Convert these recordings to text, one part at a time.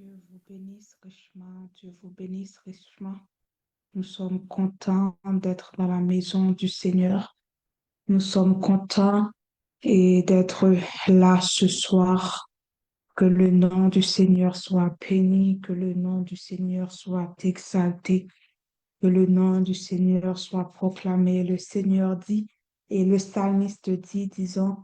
Dieu vous bénisse richement, Dieu vous bénisse richement. Nous sommes contents d'être dans la maison du Seigneur. Nous sommes contents et d'être là ce soir. Que le nom du Seigneur soit béni, que le nom du Seigneur soit exalté, que le nom du Seigneur soit proclamé. Le Seigneur dit, et le psalmiste dit, disons,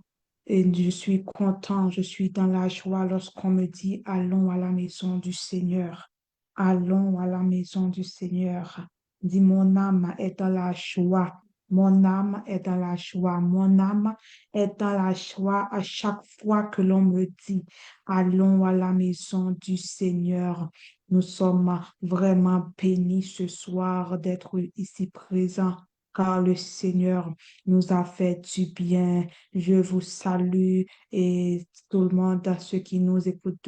et je suis content, je suis dans la joie lorsqu'on me dit, allons à la maison du Seigneur. Allons à la maison du Seigneur. Dis, mon âme est dans la joie. Mon âme est dans la joie. Mon âme est dans la joie à chaque fois que l'on me dit, allons à la maison du Seigneur. Nous sommes vraiment bénis ce soir d'être ici présents, car le Seigneur nous a fait du bien. Je vous salue et tout le monde, à ceux qui nous écoutent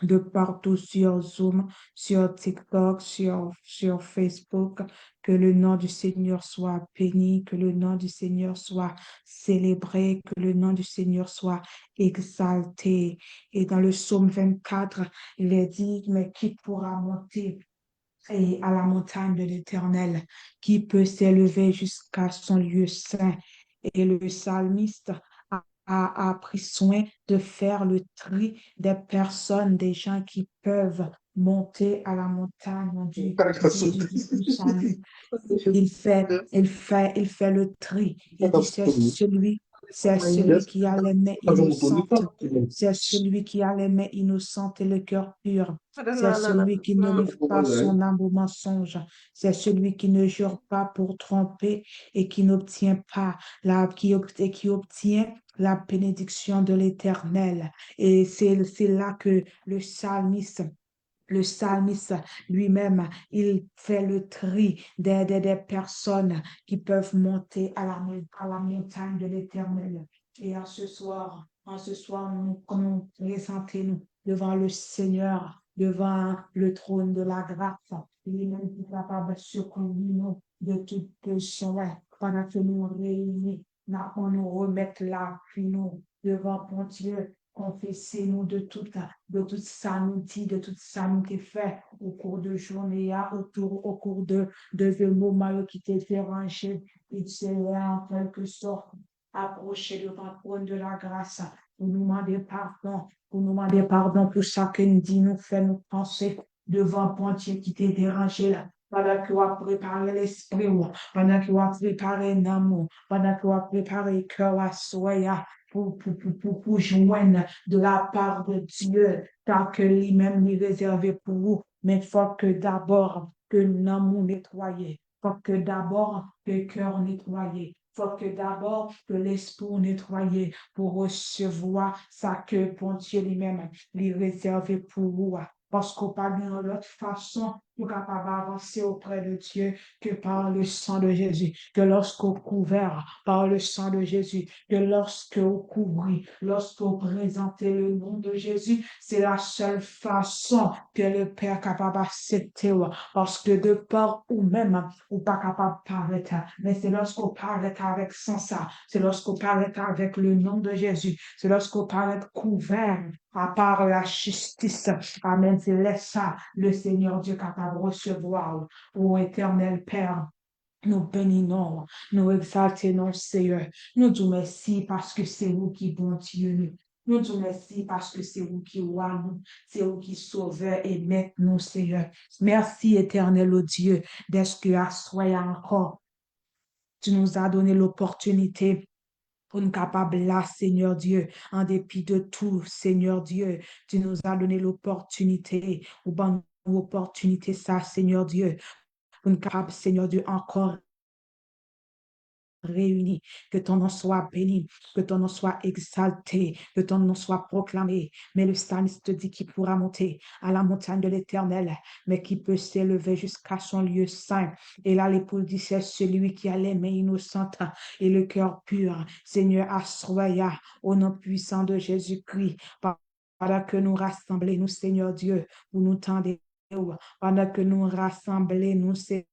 de partout sur Zoom, sur TikTok, sur Facebook. Que le nom du Seigneur soit béni, que le nom du Seigneur soit célébré, que le nom du Seigneur soit exalté. Et dans le psaume 24, il est dit, mais qui pourra monter et à la montagne de l'Éternel, qui peut s'élever jusqu'à son lieu saint? Et le psalmiste a pris soin de faire le tri des personnes, des gens qui peuvent monter à la montagne du salut. Il fait le tri. Il dit, c'est celui qui a les mains innocentes. C'est celui qui a les mains innocentes et le cœur pur. C'est celui qui ne livre pas son âme au mensonge. C'est celui qui ne jure pas pour tromper et qui n'obtient pas et qui obtient la bénédiction de l'Éternel. Et c'est là que le psalmiste lui-même, il fait le tri des personnes qui peuvent monter à la montagne de l'Éternel. Et en ce soir, nous présentons-nous devant le Seigneur, devant le trône de la grâce. Il est même capable de secourir nous de toute péché pendant que nous réunis. On nous remet là, puis nous, devant mon Dieu, confessez-nous de toute samedi, de toute samedi fait au cours de journée, au cours de moments qui t'est dérangé, et tu es en quelque sorte approché devant le trône de la grâce pour nous demander pardon pour chacun dit nous fait nous penser devant bon Dieu qui t'est dérangé là. Pendant que tu as préparé l'esprit, pendant que tu as préparé l'amour, pendant que tu as préparé le cœur à soi, pour joindre de la part de Dieu, car que lui-même est réservé pour vous. Mais il faut que d'abord que l'amour nettoyé, il faut que d'abord que le cœur nettoyé, il faut que d'abord que l'esprit nettoyé pour recevoir ça que bon Dieu lui-même lui réservé pour vous. Parce qu'on parle d'une autre façon pour capable d'avancer auprès de Dieu que par le sang de Jésus, que lorsqu'on couvert par le sang de Jésus, que lorsqu'on couvrit, lorsqu'on présentait le nom de Jésus, c'est la seule façon que le Père est capable d'accepter, parce que de peur ou même, ou pas capable de paraître, mais c'est lorsqu'on paraît avec sans ça, c'est lorsqu'on paraît avec le nom de Jésus, c'est lorsqu'on paraît couvert à part la justice. Amen. C'est laisse ça, le Seigneur Dieu capable de recevoir, ô éternel Père. Nous bénissons, nous exaltons, Seigneur. Nous disons merci parce que c'est vous qui bon Dieu nous. Nous disons merci parce que c'est vous qui roi nous, c'est vous qui sauveur et maître nous, Seigneur. Merci, éternel ô Dieu, d'être que à soi encore. Tu nous as donné l'opportunité pour nous capables là, Seigneur Dieu, en dépit de tout, Seigneur Dieu, tu nous as donné l'opportunité, ou bonne opportunité, ça, Seigneur Dieu, pour nous capables, Seigneur Dieu, encore réunis, que ton nom soit béni, que ton nom soit exalté, que ton nom soit proclamé. Mais le psalmiste dit qu'il pourra monter à la montagne de l'Éternel, mais qui peut s'élever jusqu'à son lieu saint. Et là, l'épouse dit, c'est celui qui a les mains innocentes et le cœur pur. Seigneur, assoya au nom puissant de Jésus-Christ, pendant que nous rassemblons, nous, Seigneur Dieu, pour nous tendre, pendant que nous rassemblons, nous, Seigneur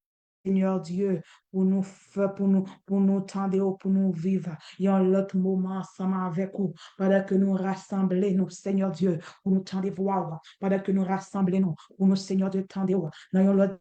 Seigneur Dieu, pour nous faire, pour nous tendre, pour nous vivre. Il y a un autre moment ensemble avec vous, pendant que nous rassemblons, nous, Seigneur Dieu, pour nous tendre voir, pendant que nous rassemblons, nous, pour nous, Seigneur Dieu, tendre, dans l'autre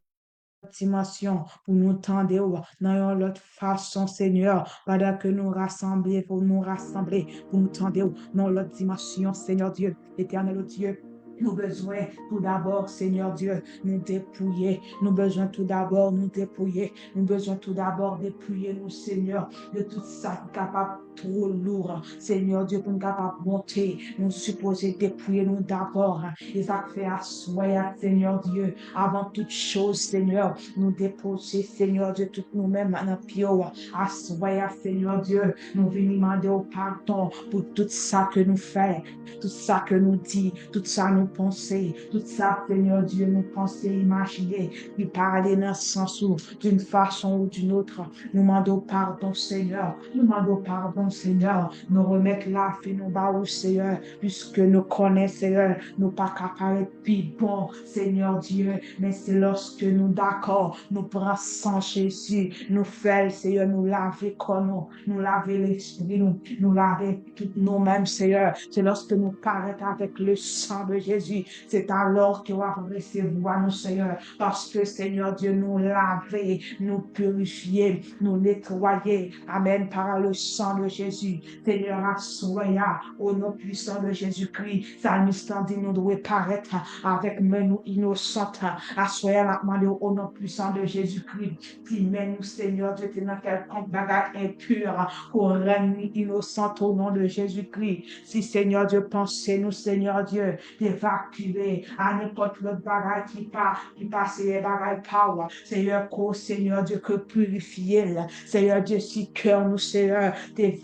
dimension, pour nous tendre, dans l'autre façon, Seigneur, pendant que nous rassemblons, pour nous tendre, dans l'autre dimension, Seigneur Dieu, éternel Dieu. Nous besoin tout d'abord, Seigneur Dieu, nous dépouiller. Nous besoin tout d'abord nous dépouiller. Nous besoin tout d'abord dépouiller nous, Seigneur, de tout ça qui est capable trop lourd. Seigneur Dieu, pour nous capable monter, nous supposer dépouiller nous d'abord. Et ça fait asseoir, Seigneur Dieu, avant toute chose, Seigneur, nous déposer, Seigneur Dieu, tout nous-mêmes dans pio. Asseoir, Seigneur Dieu, nous venons demander au pardon pour tout ça que nous faisons, tout ça que nous dit, tout ça nous penser, tout ça, Seigneur Dieu, nous penser, imaginer, lui parler dans ce sens ou d'une façon ou d'une autre. Nous demandons pardon, Seigneur. Nous demandons pardon, Seigneur. Nous remettre la fin, nous bas au Seigneur, puisque nous connaissons, Seigneur, nous pas capables plus bon, Seigneur Dieu, mais c'est lorsque nous d'accord, nous prenons sans Jésus, nous faisons, Seigneur, nous laver comme nous laver l'esprit, nous laver tout nous-mêmes, Seigneur. C'est lorsque nous paraître avec le sang de Jésus, c'est alors que nous va recevoir nous, Seigneur, parce que, Seigneur Dieu, nous laver, nous purifier, nous nettoyer, amen, par le sang de Jésus. Seigneur, assoya au nom puissant de Jésus-Christ. Salmiste dit, nous devons paraître avec main nous innocentes. Assoya la demande au nom puissant de Jésus-Christ. Si même nous, Seigneur Dieu, dans quelconque bagage impur, pour rendre innocente au nom de Jésus-Christ. Si, Seigneur Dieu, pensez-nous, Seigneur Dieu, d'évacuer à n'importe quel bagage qui passe les bagages power. Seigneur Dieu, que purifier. Seigneur Dieu, si cœur nous, Seigneur, d'évacuer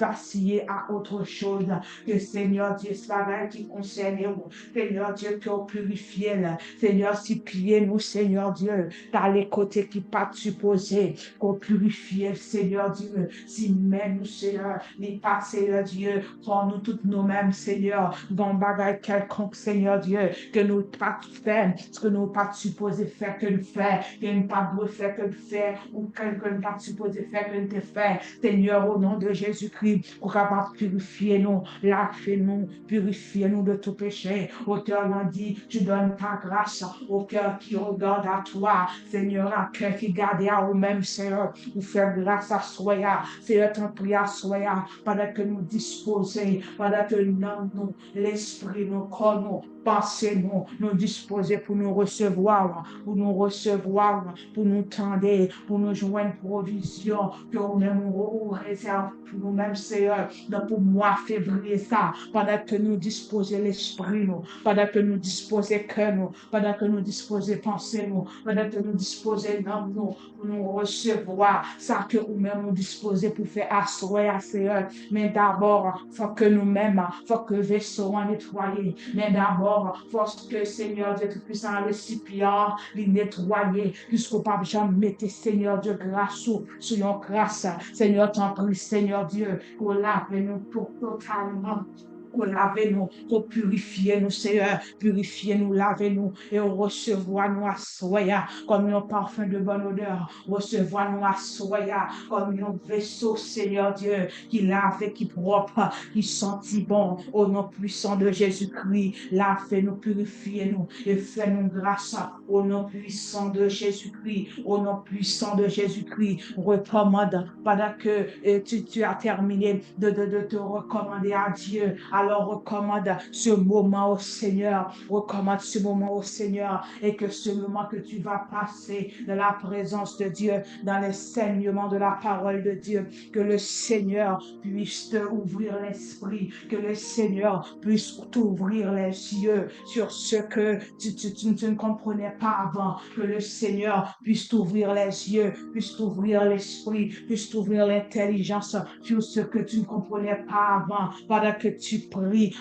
à autre chose que, Seigneur Dieu, ce bagage qui concerne nous. Seigneur Dieu, que purifier. Seigneur, si pied nous, Seigneur Dieu, dans les côtés qui pas supposés, qu'on purifie, Seigneur Dieu, si même nous, Seigneur, les pas, Seigneur Dieu, pour nous toutes nous-mêmes, Seigneur, dans bagage quelconque, Seigneur Dieu, que nous pas faire, ce que nous pas supposé faire que nous faire, que nous pas doit faire que nous faire, ou que nous pas supposé faire que nous faire, Seigneur, au nom de Jésus-Christ, pour capable purifier nous, laver nous, purifier nous de tout péché. Auteur l'a dit, tu donnes ta grâce au cœur qui regarde à toi, Seigneur, à cœur qui garde à nous-mêmes, Seigneur, pour faire grâce à soi, Seigneur, t'en prie à soi, pendant que nous disposons, pendant que nous, l'esprit, nous, corps, nous, pensées, nous disposer pour nous recevoir, pour nous tendre, pour nous joindre provision, que nous-mêmes, nous réserve pour nous-mêmes, Seigneur, pour mois février, ça, pendant que nous disposons l'esprit, nous, pendant que nous disposons cœur, nous, pendant que nous disposons pensée, nous, pendant que nous disposons l'âme, nous, pour nous recevoir, ça que nous-mêmes nous disposons pour faire asseoir, Seigneur, mais d'abord, faut que nous-mêmes, faut que vaisseau en nettoyer, mais d'abord, faut que Seigneur Dieu Tout-Puissant, le récipient, les nettoyer, jusqu'au pas jamais mettre, Seigneur Dieu, grâce sur your grâce, Seigneur, t'en prie, Seigneur Dieu, pour laver nous pour totalement. Pour laver nous, pour purifier nous, Seigneur, purifier nous, laver nous et recevoir nous à soya comme un parfum de bonne odeur, recevoir nous à soya comme un vaisseau, Seigneur Dieu, qui lave et qui propre, qui sentit bon, au nom puissant de Jésus-Christ, lave nous, purifier nous et fais-nous grâce au nom puissant de Jésus-Christ, au nom puissant de Jésus-Christ, recommande pendant que tu as terminé de te recommander à Dieu. Alors recommande ce moment au Seigneur, recommande ce moment au Seigneur et que ce moment que tu vas passer dans la présence de Dieu, dans l'enseignement de la parole de Dieu, que le Seigneur puisse te ouvrir l'esprit, que le Seigneur puisse t'ouvrir les yeux sur ce que tu ne comprenais pas avant, que le Seigneur puisse t'ouvrir les yeux, puisse t'ouvrir l'esprit, puisse t'ouvrir l'intelligence sur ce que tu ne comprenais pas avant, pendant que tu pries,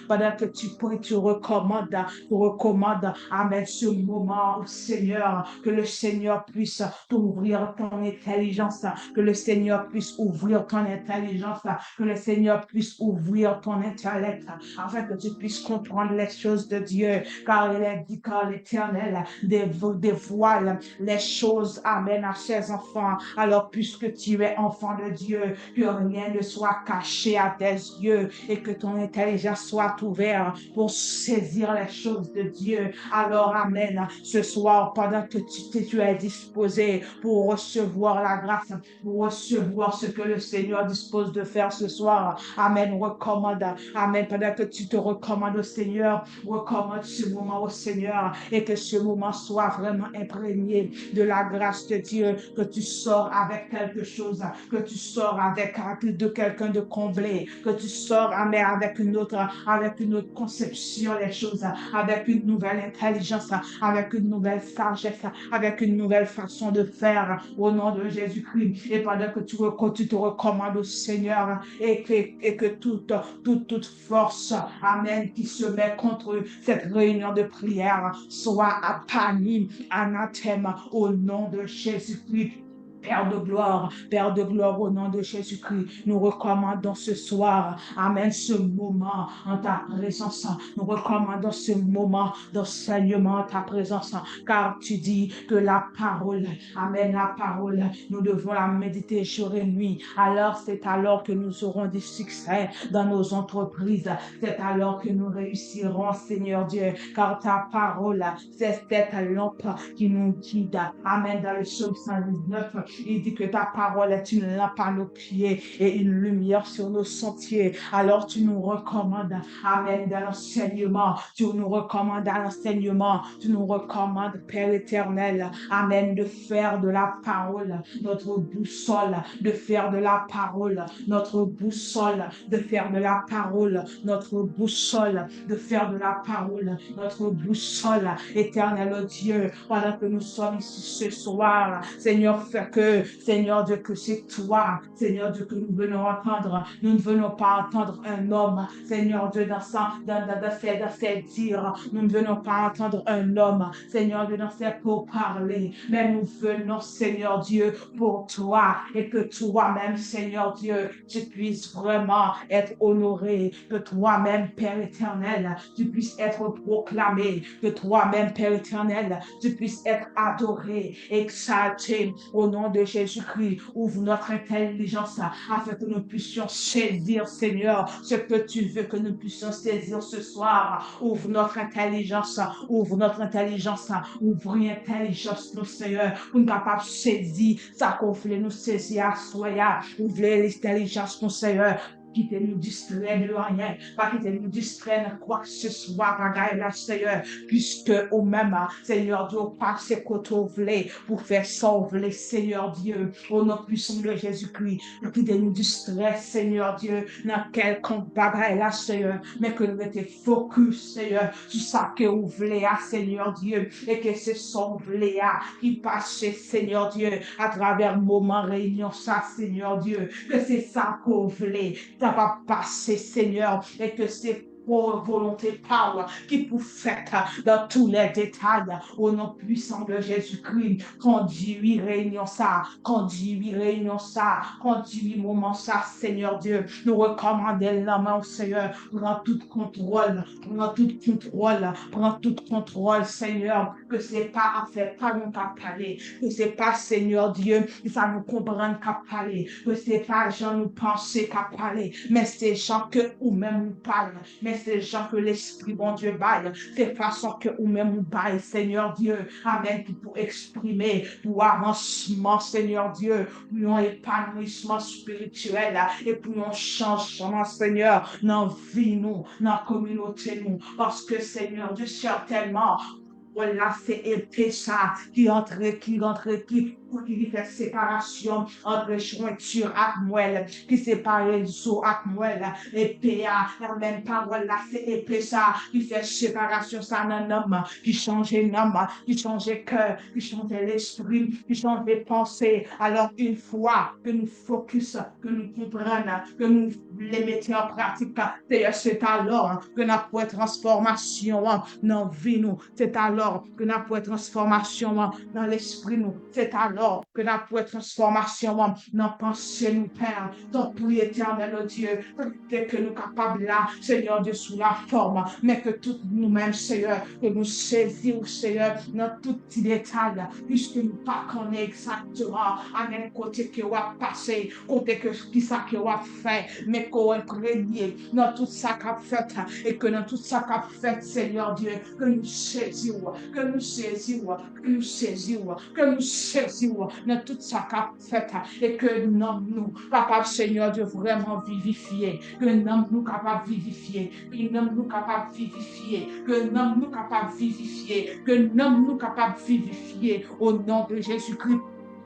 tu recommandes, Amen, ce moment au Seigneur, que le Seigneur puisse t'ouvrir ton intelligence, que le Seigneur puisse ouvrir ton intelligence, que le Seigneur puisse ouvrir ton intellect, afin que tu puisses comprendre les choses de Dieu, car il est dit que l'Éternel dévoile les choses, Amen, à ses enfants. Alors, puisque tu es enfant de Dieu, que rien ne soit caché à tes yeux et que ton intelligence soit ouverte pour saisir les choses de Dieu. Alors, Amen, ce soir, pendant que tu es disposé pour recevoir la grâce, pour recevoir ce que le Seigneur dispose de faire ce soir, Amen, recommande, Amen, pendant que tu te recommandes au Seigneur, recommande ce moment au Seigneur et que ce moment soit vraiment imprégné de la grâce de Dieu, que tu sors avec quelque chose, que tu sors avec de quelqu'un de comblé, que tu sors, Amen, avec une autre conception des choses, avec une nouvelle intelligence, avec une nouvelle sagesse, avec une nouvelle façon de faire au nom de Jésus-Christ. Et pendant que tu te recommandes au Seigneur et que toute force, Amen, qui se met contre cette réunion de prière soit bannie, anathème, au nom de Jésus-Christ. Père de gloire, au nom de Jésus-Christ, nous recommandons ce soir, Amen, ce moment en ta présence. Nous recommandons ce moment d'enseignement en ta présence, car tu dis que la parole, Amen, la parole, nous devons la méditer jour et nuit. Alors, c'est alors que nous aurons du succès dans nos entreprises. C'est alors que nous réussirons, Seigneur Dieu, car ta parole, c'est cette lampe qui nous guide. Amen, dans le psaume 119. Il dit que ta parole est une lampe à nos pieds et une lumière sur nos sentiers. Alors tu nous recommandes, Amen, dans l'enseignement. Tu nous recommandes à l'enseignement. Tu nous recommandes, Père éternel, Amen, de faire de la parole notre boussole, de faire de la parole notre boussole, de faire de la parole notre boussole, de faire de la parole notre boussole. Éternel Dieu, pendant que nous sommes ici ce soir, Seigneur, fais que, Seigneur Dieu, que c'est toi, Seigneur Dieu, que nous venons entendre. Nous ne venons pas entendre un homme, Seigneur Dieu, dans ses dires. Nous ne venons pas entendre un homme, Seigneur Dieu, dans ses pourparlers. Mais nous venons, Seigneur Dieu, pour toi et que toi-même, Seigneur Dieu, tu puisses vraiment être honoré, que toi-même, Père éternel, tu puisses être proclamé, que toi-même, Père éternel, tu puisses être adoré, exalté au nom de Jésus-Christ. Ouvre notre intelligence afin que nous puissions saisir, Seigneur, ce que tu veux que nous puissions saisir ce soir. Ouvre notre intelligence, ouvre notre intelligence, ouvre l'intelligence, nous, Seigneur, pour nous capables de saisir ça qu'on voulait nous saisir à soi. Ouvre l'intelligence, nous, Seigneur, quitter nous distraire de rien, pas quitter nous distraire de quoi que ce soit, regarde la Seigneur, puisque au même, Seigneur Dieu, pas ce que tu voulais pour faire sauver, Seigneur Dieu, au nom puissant de Jésus-Christ, pas quitter nous distraire, Seigneur Dieu, dans quelconque bagaille là, Seigneur, mais que nous étions focus, Seigneur, sur ça que vous voulez, Seigneur Dieu, et que c'est sauvé, qui passe, Seigneur Dieu, à travers moment réunion, ça, Seigneur Dieu, que c'est ça que vous voulez, ça va passer, Seigneur, et que c'est pour volonté power qui pour faire dans tous les détails au nom puissant de Jésus-Christ. Conduis réunion ça, conduis réunion ça, conduis moment ça, Seigneur Dieu. Nous recommandons la main au Seigneur. Prends tout contrôle, prends tout contrôle, prends tout contrôle, Seigneur. Que c'est pas à faire, pas nous qu'à parler, que c'est pas, Seigneur Dieu, que ça nous comprendre qu'à parler, que c'est pas gens nous penser qu'à parler, mais c'est gens que ou même nous parlent, mais c'est gens que l'Esprit, bon Dieu, baille, c'est façon que ou même nous baille, Seigneur Dieu, Amen, pour exprimer, pour avancement, Seigneur Dieu, pour un épanouissement spirituel et pour un changement, Seigneur, dans la vie, nous, dans la communauté, nous, parce que, Seigneur Dieu, certainement, voilà, c'est épée ça, qui fait séparation entre jointure et moelle, qui sépare les os et moelle, épée, la même parole là, c'est épée ça, qui fait séparation ça dans l'homme, qui change l'homme, qui change le cœur, qui change l'esprit, qui change les pensées. Alors, une fois que nous focus, que nous comprenons, que nous les mettons en pratique, c'est alors que nous avons transformation dans la vie, nous. C'est alors que nous avons transformation dans l'esprit, nous. C'est alors que nous avons transformation dans la pensée, nous, Père. Donc, prie éternel, oh Dieu, dès que nous sommes capables là, Seigneur Dieu, sous la forme, mais que tout nous-mêmes, Seigneur, que nous saisissons, Seigneur, dans tout petit détail, puisque nous ne connaissons pas exactement à même côté que vous avez passé, côté que qui ça que vous avez fait, mais qu'on imprégné dans tout ça qu'a fait, et que dans tout ça qu'a fait, Seigneur Dieu, que nous saisissons, que nous saisissons, que nous saisissons, que nous saisissons dans tout ça qu'a fait, et que nous sommes capables, Seigneur Dieu, vraiment vivifier, que nous sommes capables de vivifier, que nous sommes capables de vivifier, que nous sommes capables de vivifier, que nous sommes capables de vivifier au nom de Jésus-Christ.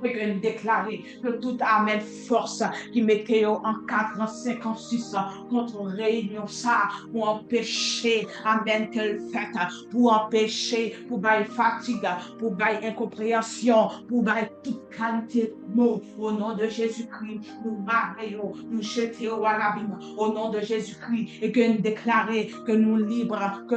Et que nous déclarer que toute armée force qui mettait en 4, en 5, en 6 contre réunion ça pour empêcher, amen, qu'elle fait, pour empêcher, pour bailler fatigue, pour bailler incompréhension, pour bailler toute qualité de mots. Au nom de Jésus-Christ, nous marions, nous jetons à l'abîme, au nom de Jésus-Christ, et que nous déclarer que nous libres, que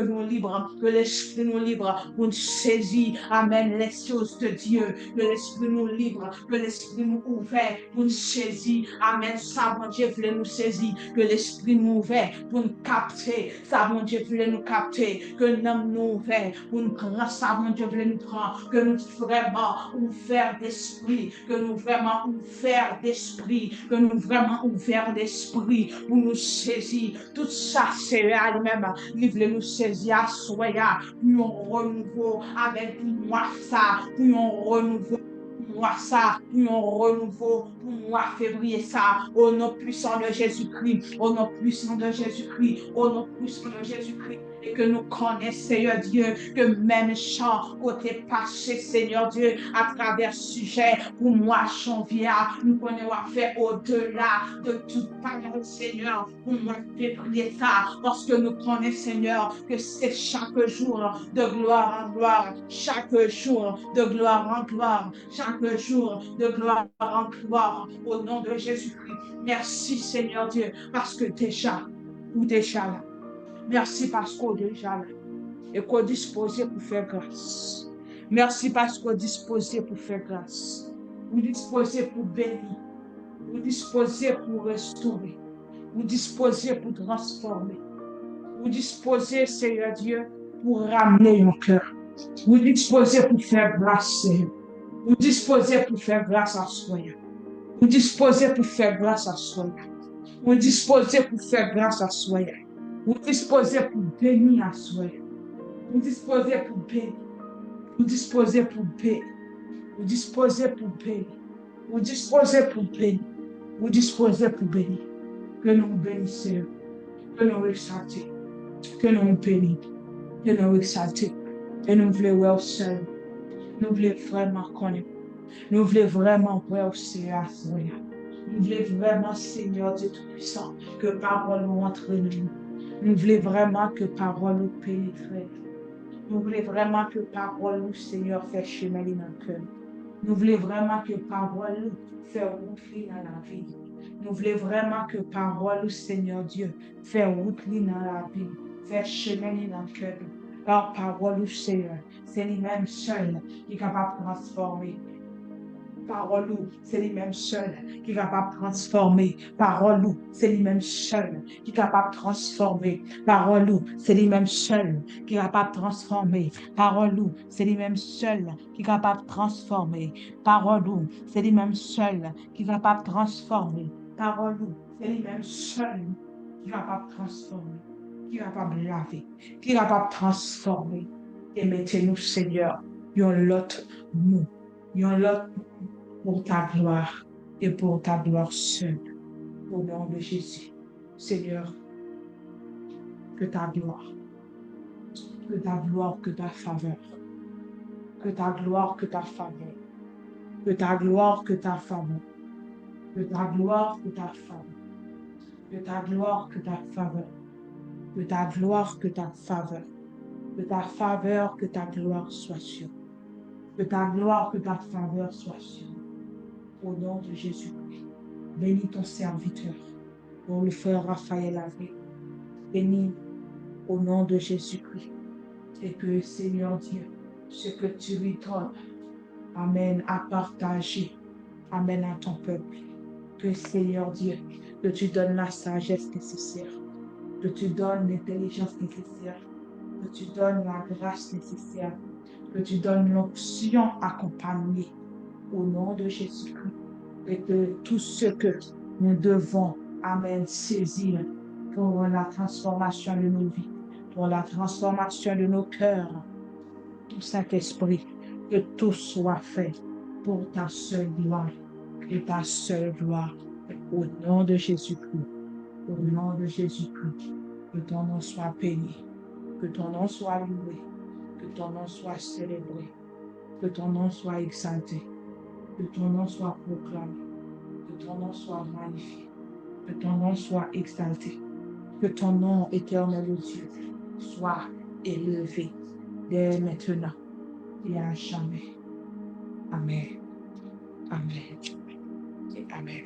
l'esprit nous libre, pour nous saisir, amen, les choses de Dieu, que l'esprit nous libre, que l'esprit nous ouvert pour nous saisir. Amen. Ça, mon Dieu, voulait nous saisir. Que l'esprit nous ouvert pour nous capter. Ça, mon Dieu, voulait nous capter. Que l'âme nous ouvert pour nous prendre. Ça, mon Dieu, voulait nous prendre. Que nous vraiment ouverts d'esprit. Que nous vraiment ouverts d'esprit. Que nous vraiment ouverts d'esprit pour nous saisir. Tout ça, c'est à lui-même. Il voulait nous saisir à soi. Pour un renouveau. Avec moi, ça. Pour un renouveau. Moi ça, pour un renouveau, pour moi février ça, au nom puissant de Jésus-Christ, au nom puissant de Jésus-Christ, au nom puissant de Jésus-Christ, et que nous connaissons, Seigneur Dieu, que même chant côté passé, Seigneur Dieu, à travers sujet, pour moi, janvier, nous connaissons à faire au-delà de toute parole, Seigneur, pour moi février ça, parce que nous connaissons, Seigneur, que c'est chaque jour de gloire en gloire, chaque jour de gloire en gloire, chaque jour de gloire en gloire, au nom de Jésus-Christ. Merci, Seigneur Dieu, parce que ou déjà là. Merci parce qu'on est déjà là et qu'on est disposé pour faire grâce. Merci parce qu'on est disposé pour faire grâce. Vous disposez pour bénir. Vous disposez pour restaurer. Vous disposez pour transformer. Vous disposez, Seigneur Dieu, pour ramener mon cœur. Vous disposez pour faire grâce, Seigneur. Vous disposez pour faire grâce à soi. Vous disposez pour faire grâce à soi. Vous disposez pour faire grâce à soi. Vous disposez pour bénir à soi. Vous disposez pour bénir. Vous disposez pour bénir. Vous disposez pour bénir. Vous disposez pour bénir. Vous disposez pour bénir. Que nous bénissons. Que nous exaltons. Que nous bénissons. Que nous exaltons. Et nous voulons seul. Nous voulons vraiment connaître. Nous voulons vraiment voir Seigneur. Nous voulons vraiment, Seigneur Dieu Tout-Puissant, que parole nous entre nous. Nous voulons vraiment que parole nous pénètre. Nous voulons vraiment que parole nous, Seigneur, fait chemin dans le cœur. Nous voulons vraiment que parole nous fait route dans la vie. Nous voulons vraiment que parole nous, Seigneur Dieu, fait route dans la vie, fait chemin dans le cœur. Car parole nous, Seigneur, c'est lui-même seul qui est capable de transformer. Parole, c'est lui-même seul qui est capable de transformer. Parole, c'est lui-même seul qui est capable de transformer. Parole, c'est lui-même seul qui est capable de transformer. Parole, c'est lui-même seul qui est capable de transformer. Parole, c'est lui-même seul qui est capable de transformer. Parole, c'est lui-même seul qui est capable de transformer, qui est capable de laver, qui est capable de transformer. Et mettez-nous, Seigneur, dans l'autre mot, dans l'autre pour ta gloire et pour ta gloire seule. Au nom de Jésus. Seigneur, que ta gloire, que ta faveur que ta gloire, que ta faveur, que ta gloire, que ta faveur, que ta gloire, que ta faveur, que ta gloire, que ta faveur, que ta gloire, que ta faveur, que ta faveur, que ta gloire soit sur nous. Que ta gloire, que ta faveur soit sur nous. Au nom de Jésus-Christ. Bénis ton serviteur, pour le frère Raphaël Avril. Bénis au nom de Jésus-Christ. Et que, Seigneur Dieu, ce que tu lui donnes, Amen, à partager, Amen, à ton peuple. Que, Seigneur Dieu, que tu donnes la sagesse nécessaire, que tu donnes l'intelligence nécessaire, que tu donnes la grâce nécessaire, que tu donnes l'onction accompagnée au nom de Jésus-Christ. Et que tout ce que nous devons, Amen, saisir pour la transformation de nos vies, pour la transformation de nos cœurs, tout Saint-Esprit, que tout soit fait pour ta seule gloire et ta seule gloire. Au nom de Jésus-Christ, au nom de Jésus-Christ, que ton nom soit béni, que ton nom soit loué, que ton nom soit célébré, que ton nom soit exalté, que ton nom soit proclamé, que ton nom soit magnifié, que ton nom soit exalté, que ton nom, éternel Dieu, soit élevé dès maintenant et à jamais. Amen. Amen. Et Amen.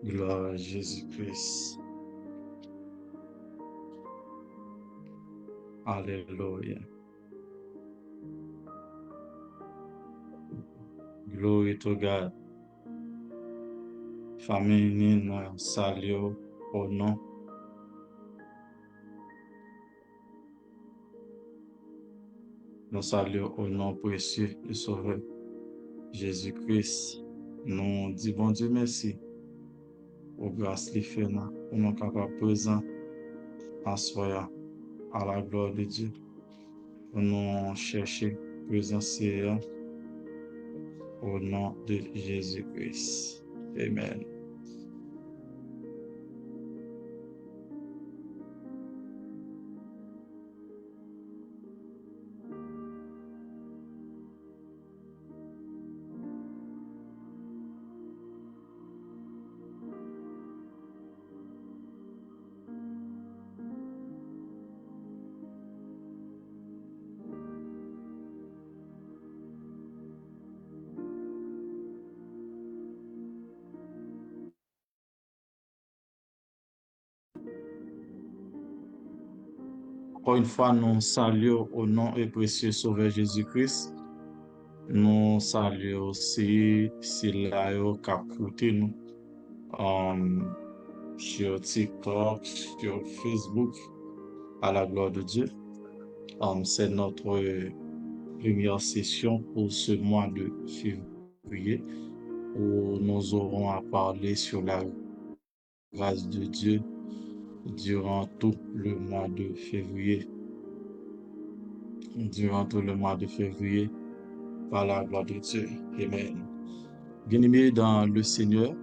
Gloire à Jésus-Christ. Alléluia. Glory to God. Famille, nous saluons au nom précieux du Sauveur Jésus-Christ. Nous disons bon Dieu merci pour grâce qu'il fait nous, pour nous capables présents en soi à la gloire de Dieu. Pour nous chercher présence au nom de Jésus-Christ. Amen. Encore une fois, nous saluons au nom et précieux Sauveur Jésus-Christ. Nous saluons aussi Silayo Kapouté nous sur TikTok, sur Facebook, à la gloire de Dieu. C'est notre première session pour ce mois de février où nous aurons à parler sur la grâce de Dieu durant tout le mois de février. Durant tout le mois de février, par la gloire de Dieu. Amen. Bien-aimés dans le Seigneur,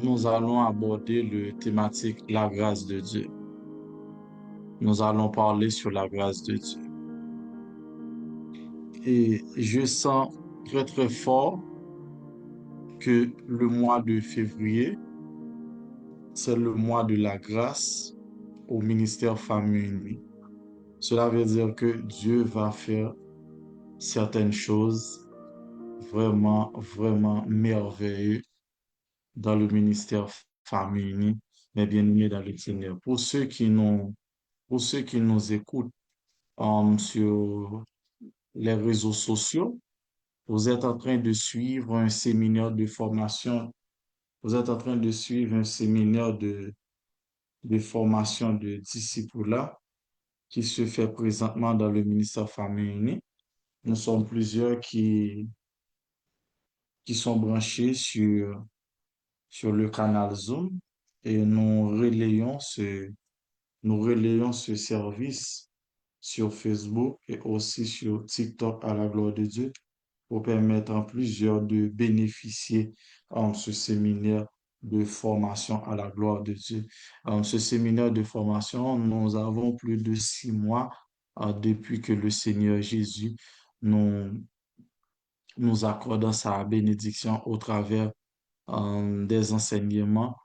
nous allons aborder le thématique la grâce de Dieu. Nous allons parler sur la grâce de Dieu. Et je sens très très fort que le mois de février, c'est le mois de la grâce au ministère Famille Unie. Cela veut dire que Dieu va faire certaines choses vraiment, vraiment merveilleuses dans le ministère Famille Unie, mais bien aimés dans le Seigneur. Pour ceux qui nous écoutent sur les réseaux sociaux, vous êtes en train de suivre un séminaire de formation, vous êtes en train de suivre un séminaire de formation de disciples qui se fait présentement dans le ministère Famille Unie. Nous sommes plusieurs qui sont branchés sur le canal Zoom et nous relayons ce service sur Facebook et aussi sur TikTok à la gloire de Dieu pour permettre à plusieurs de bénéficier de ce séminaire de formation à la gloire de Dieu. Ce séminaire de formation, nous avons plus de 6 mois depuis que le Seigneur Jésus nous, nous accorde sa bénédiction au travers des enseignements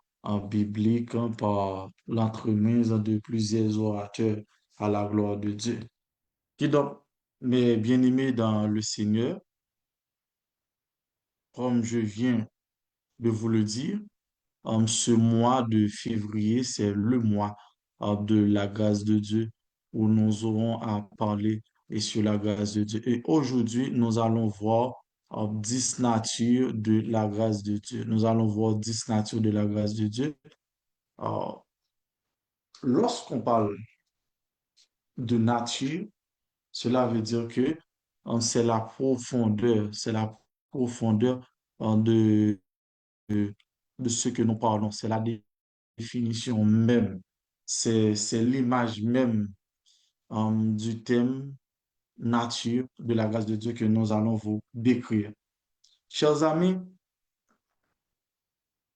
bibliques par l'entremise de plusieurs orateurs à la gloire de Dieu. Qui donc, mes bien-aimés dans le Seigneur, comme je viens de vous le dire, ce mois de février, c'est le mois de la grâce de Dieu où nous aurons à parler et sur la grâce de Dieu. Et aujourd'hui, nous allons voir 10 natures de la grâce de Dieu. Nous allons voir 10 natures de la grâce de Dieu. Euh, Lorsqu'on parle de nature, cela veut dire que c'est la profondeur de, de, de ce que nous parlons. C'est la définition même. C'est l'image même du thème nature de la grâce de Dieu que nous allons vous décrire. Chers amis,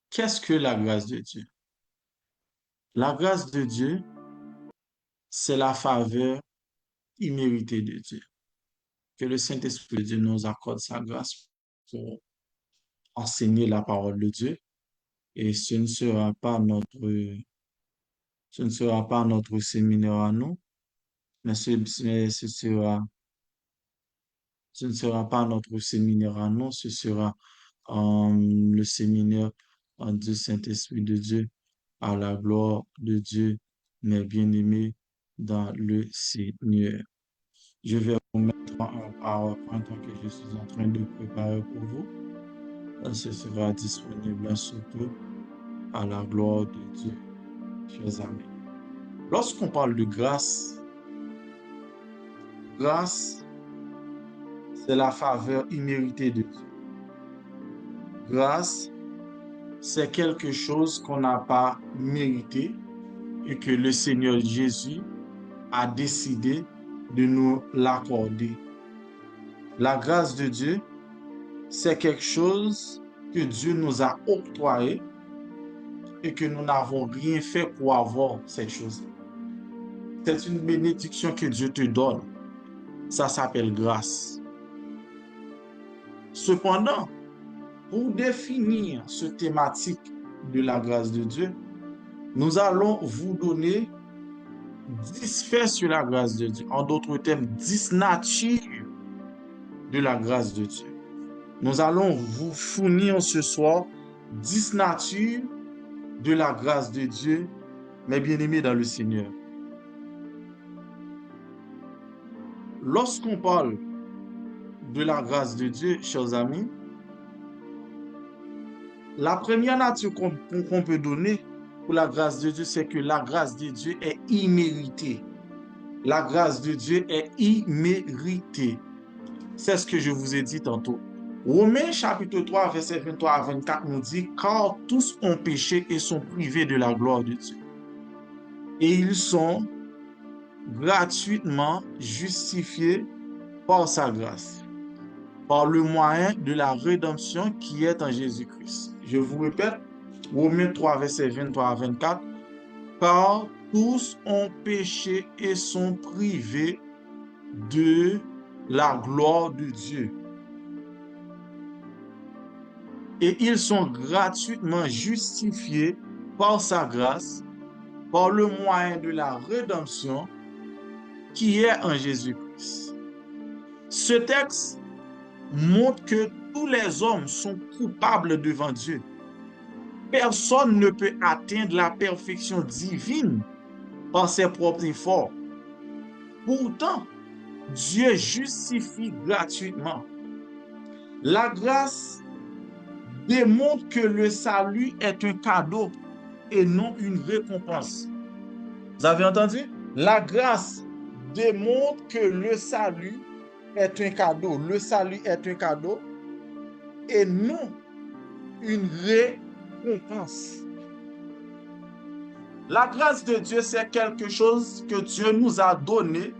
qu'est-ce que la grâce de Dieu? La grâce de Dieu, c'est la faveur imméritée de Dieu. Que le Saint-Esprit de Dieu nous accorde sa grâce pour enseigner la parole de Dieu. Et ce ne sera pas notre séminaire à nous, mais ce ne sera pas notre séminaire à nous, ce sera le séminaire du Saint-Esprit de Dieu à la gloire de Dieu, mes bien-aimés dans le Seigneur. Je vais vous mettre un PowerPoint que je suis en train de préparer pour vous. Ce sera disponible sous peu à la gloire de Dieu, chers amis. Lorsqu'on parle de grâce, grâce, c'est la faveur imméritée de Dieu. Grâce, c'est quelque chose qu'on n'a pas mérité et que le Seigneur Jésus a décidé de nous l'accorder. La grâce de Dieu, c'est quelque chose que Dieu nous a octroyé et que nous n'avons rien fait pour avoir cette chose. C'est une bénédiction que Dieu te donne. Ça s'appelle grâce. Cependant, pour définir ce thématique de la grâce de Dieu, nous allons vous donner 10 faits sur la grâce de Dieu. En d'autres termes, 10 natures de la grâce de Dieu. Nous allons vous fournir ce soir 10 natures de la grâce de Dieu, mes bien-aimés dans le Seigneur. Lorsqu'on parle de la grâce de Dieu, chers amis, la première nature qu'on peut donner pour la grâce de Dieu, c'est que la grâce de Dieu est imméritée. La grâce de Dieu est imméritée. C'est ce que je vous ai dit tantôt. Romains chapitre 3, verset 23 à 24 nous dit, car tous ont péché et sont privés de la gloire de Dieu. Et ils sont gratuitement justifiés par sa grâce, par le moyen de la rédemption qui est en Jésus-Christ. Je vous répète, Romains 3, verset 23 à 24, car tous ont péché et sont privés de la gloire de Dieu. Et ils sont gratuitement justifiés par sa grâce, par le moyen de la rédemption qui est en Jésus-Christ. Ce texte montre que tous les hommes sont coupables devant Dieu. Personne ne peut atteindre la perfection divine par ses propres efforts. Pourtant, Dieu justifie gratuitement. La grâce démontre que le salut est un cadeau et non une récompense. Vous avez entendu? La grâce démontre que le salut est un cadeau. Le salut est un cadeau et non une récompense. La grâce de Dieu, c'est quelque chose que Dieu nous a donné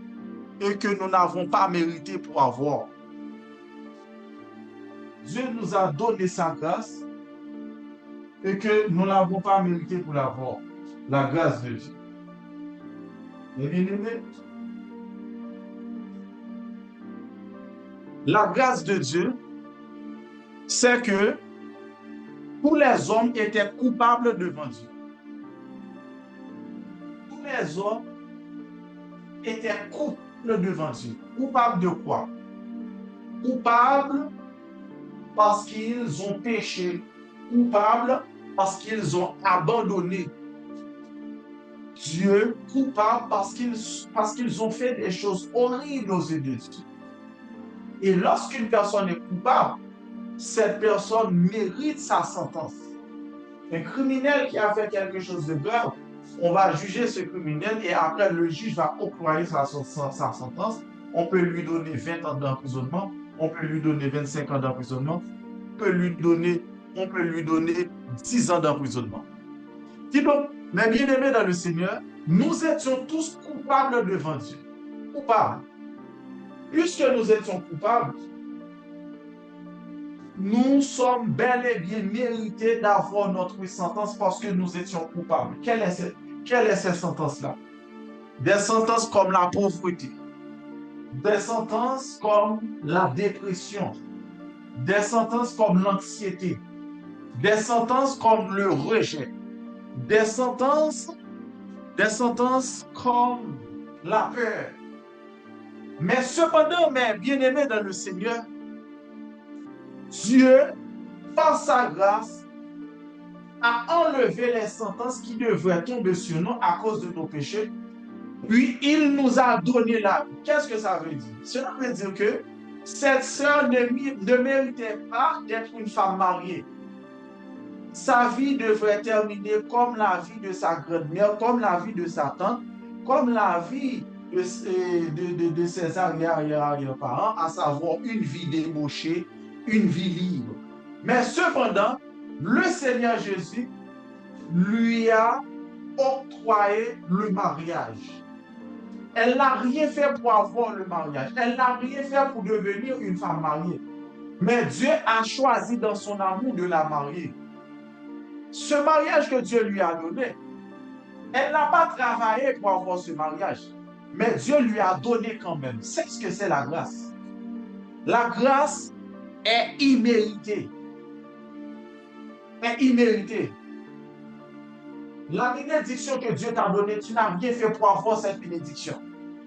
et que nous n'avons pas mérité pour avoir. Dieu nous a donné sa grâce et que nous n'avons pas mérité pour l'avoir. La grâce de Dieu. Et bien aimé, la grâce de Dieu, c'est que tous les hommes étaient coupables devant Dieu. Tous les hommes étaient coupables devant Dieu. Coupables de quoi? Coupables parce qu'ils ont péché. Coupables parce qu'ils ont abandonné Dieu. Coupables parce qu'ils ont fait des choses horribles aux yeux de Dieu. Et lorsqu'une personne est coupable, cette personne mérite sa sentence. Un criminel qui a fait quelque chose de grave, on va juger ce criminel et après le juge va octroyer sa sentence. On peut lui donner 20 ans d'emprisonnement, on peut lui donner 25 ans d'emprisonnement, on peut lui donner 10 ans d'emprisonnement. Dis donc, mes bien-aimés dans le Seigneur, nous étions tous coupables devant Dieu. Coupables. Puisque nous étions coupables, nous sommes bel et bien mérités d'avoir notre sentence parce que nous étions coupables. Quelle est cette sentence-là? Des sentences comme la pauvreté, des sentences comme la dépression, des sentences comme l'anxiété, des sentences comme le rejet, des sentences comme la peur. Mais cependant, mes bien-aimés dans le Seigneur, Dieu, par sa grâce, a enlevé les sentences qui devraient tomber sur nous à cause de nos péchés. Puis il nous a donné la vie. Qu'est-ce que ça veut dire? Cela veut dire que cette sœur ne méritait pas d'être une femme mariée. Sa vie devrait terminer comme la vie de sa grand-mère, comme la vie de sa tante, comme la vie de ses arrière-parents, à savoir une vie débauchée, une vie libre. Mais cependant, le Seigneur Jésus lui a octroyé le mariage. Elle n'a rien fait pour avoir le mariage. Elle n'a rien fait pour devenir une femme mariée. Mais Dieu a choisi dans son amour de la marier. Ce mariage que Dieu lui a donné, elle n'a pas travaillé pour avoir ce mariage. Mais Dieu lui a donné quand même. C'est ce que c'est la grâce. La grâce est imméritée. Est imméritée. La bénédiction que Dieu t'a donnée, tu n'as rien fait pour avoir cette bénédiction.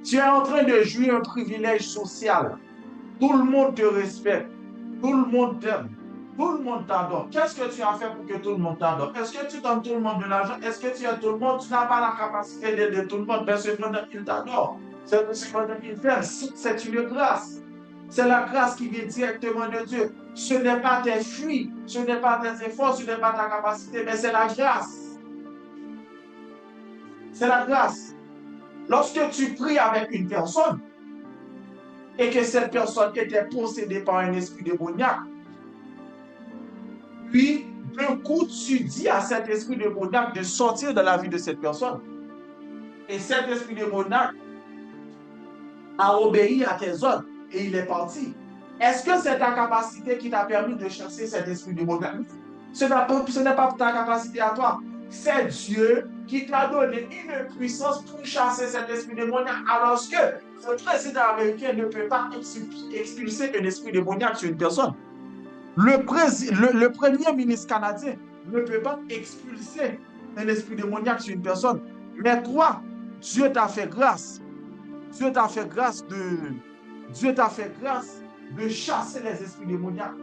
Tu es en train de jouir un privilège social. Tout le monde te respecte. Tout le monde t'aime. Tout le monde t'adore. Qu'est-ce que tu as fait pour que tout le monde t'adore? Est-ce que tu donnes tout le monde de l'argent? Est-ce que tu aides tout le monde? Tu n'as pas la capacité d'aider tout le monde, mais cependant il t'adore. Cependant il t'aime. C'est une grâce. C'est la grâce qui vient directement de Dieu. Ce n'est pas tes fruits, ce n'est pas tes efforts, ce n'est pas ta capacité, mais c'est la grâce. C'est la grâce. Lorsque tu pries avec une personne et que cette personne était possédée par un esprit démoniaque, puis d'un coup tu dis à cet esprit démoniaque de sortir de la vie de cette personne. Et cet esprit démoniaque a obéi à tes ordres et il est parti. Est-ce que c'est ta capacité qui t'a permis de chasser cet esprit démoniaque? Ce n'est pas ta capacité à toi. C'est Dieu qui t'a donné une puissance pour chasser cet esprit démoniaque, alors que le président américain ne peut pas expulser un esprit démoniaque sur une personne. Le premier ministre canadien ne peut pas expulser un esprit démoniaque sur une personne. Mais toi, Dieu t'a fait grâce. Dieu t'a fait grâce de chasser les esprits démoniaques.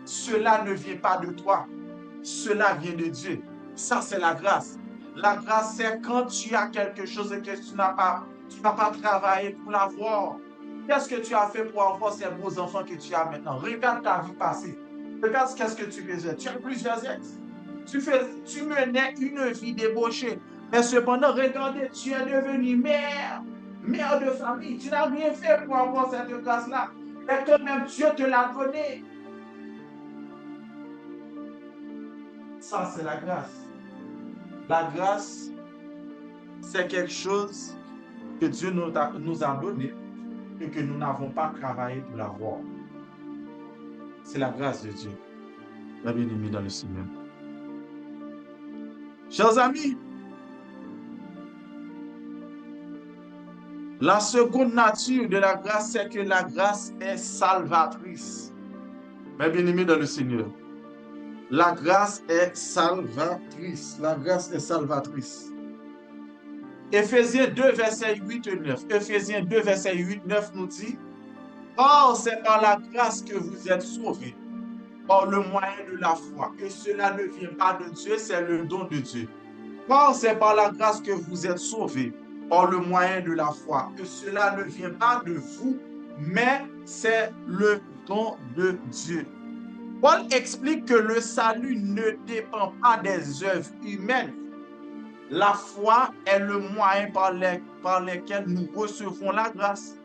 Cela ne vient pas de toi. Cela vient de Dieu. Ça, c'est la grâce. La grâce, c'est quand tu as quelque chose et que tu n'as pas travaillé pour l'avoir. Qu'est-ce que tu as fait pour avoir ces beaux enfants que tu as maintenant? Regarde ta vie passée. Regarde qu'est-ce que tu faisais. Tu as plusieurs ex. Tu menais une vie débauchée. Mais cependant, regardez, tu es devenu mère de famille. Tu n'as rien fait pour avoir cette grâce-là. Mais quand même, Dieu te l'a donné. Ça, c'est la grâce. La grâce, c'est quelque chose que Dieu nous a donné et que nous n'avons pas travaillé pour l'avoir. C'est la grâce de Dieu. La bien-aimée dans le Seigneur. Chers amis, la seconde nature de la grâce, c'est que la grâce est salvatrice. Mes bien-aimés dans le Seigneur, la grâce est salvatrice. La grâce est salvatrice. Éphésiens 2, verset 8 et 9. Éphésiens 2, verset 8, 9 nous dit, « Or, c'est par la grâce que vous êtes sauvés, par le moyen de la foi. Et cela ne vient pas de Dieu, c'est le don de Dieu. Or, c'est par la grâce que vous êtes sauvés, par le moyen de la foi. Et cela ne vient pas de vous, mais c'est le don de Dieu. » Paul explique que le salut ne dépend pas des œuvres humaines. La foi est le moyen par lequel nous recevons la grâce.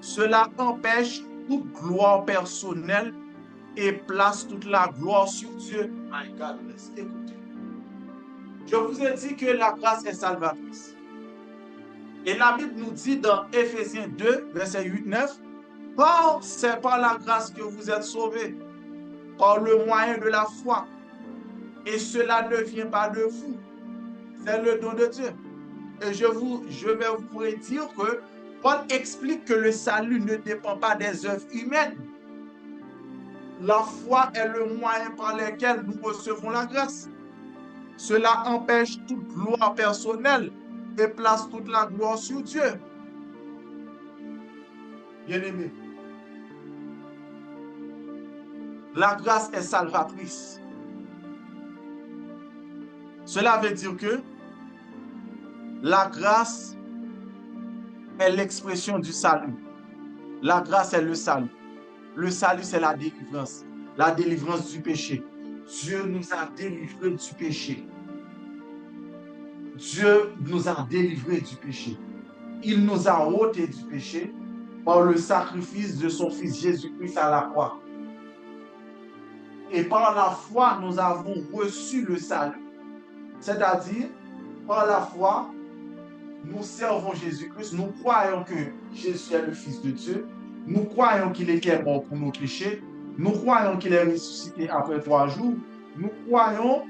Cela empêche toute gloire personnelle et place toute la gloire sur Dieu. My God, écoutez. Je vous ai dit que la grâce est salvatrice. Et la Bible nous dit dans Éphésiens 2, verset 8-9, « Or, c'est par la grâce que vous êtes sauvés, par le moyen de la foi. Et cela ne vient pas de vous. C'est le don de Dieu. » Et je vais vous dire que Paul explique que le salut ne dépend pas des œuvres humaines. La foi est le moyen par lequel nous recevons la grâce. Cela empêche toute gloire personnelle et place toute la gloire sur Dieu. Bien-aimé, la grâce est salvatrice. Cela veut dire que la grâce est l'expression du salut. La grâce est le salut. Le salut, c'est la délivrance du péché. Dieu nous a délivrés du péché. Dieu nous a délivrés du péché. Il nous a ôtés du péché par le sacrifice de son Fils Jésus-Christ à la croix. Et par la foi, nous avons reçu le salut. C'est-à-dire, par la foi, nous servons Jésus-Christ, nous croyons que Jésus est le Fils de Dieu, nous croyons qu'il était mort pour nos péchés, nous croyons qu'il est ressuscité après 3 jours, nous croyons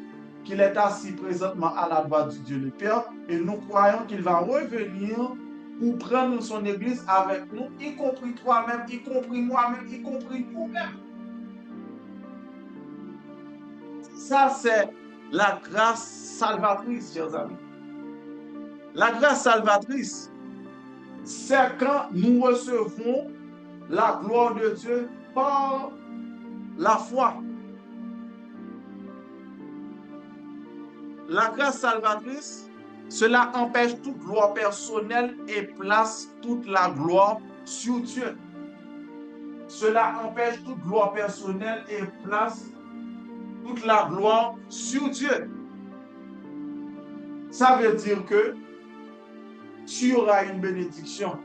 qu'il est assis présentement à la droite du Dieu le Père, et nous croyons qu'il va revenir pour prendre son Église avec nous, y compris toi-même, y compris moi-même, y compris nous-mêmes. Ça, c'est la grâce salvatrice, chers amis. La grâce salvatrice, c'est quand nous recevons la gloire de Dieu par la foi. La grâce salvatrice, cela empêche toute gloire personnelle et place toute la gloire sur Dieu. Cela empêche toute gloire personnelle et place toute la gloire sur Dieu. Ça veut dire que tu auras une bénédiction,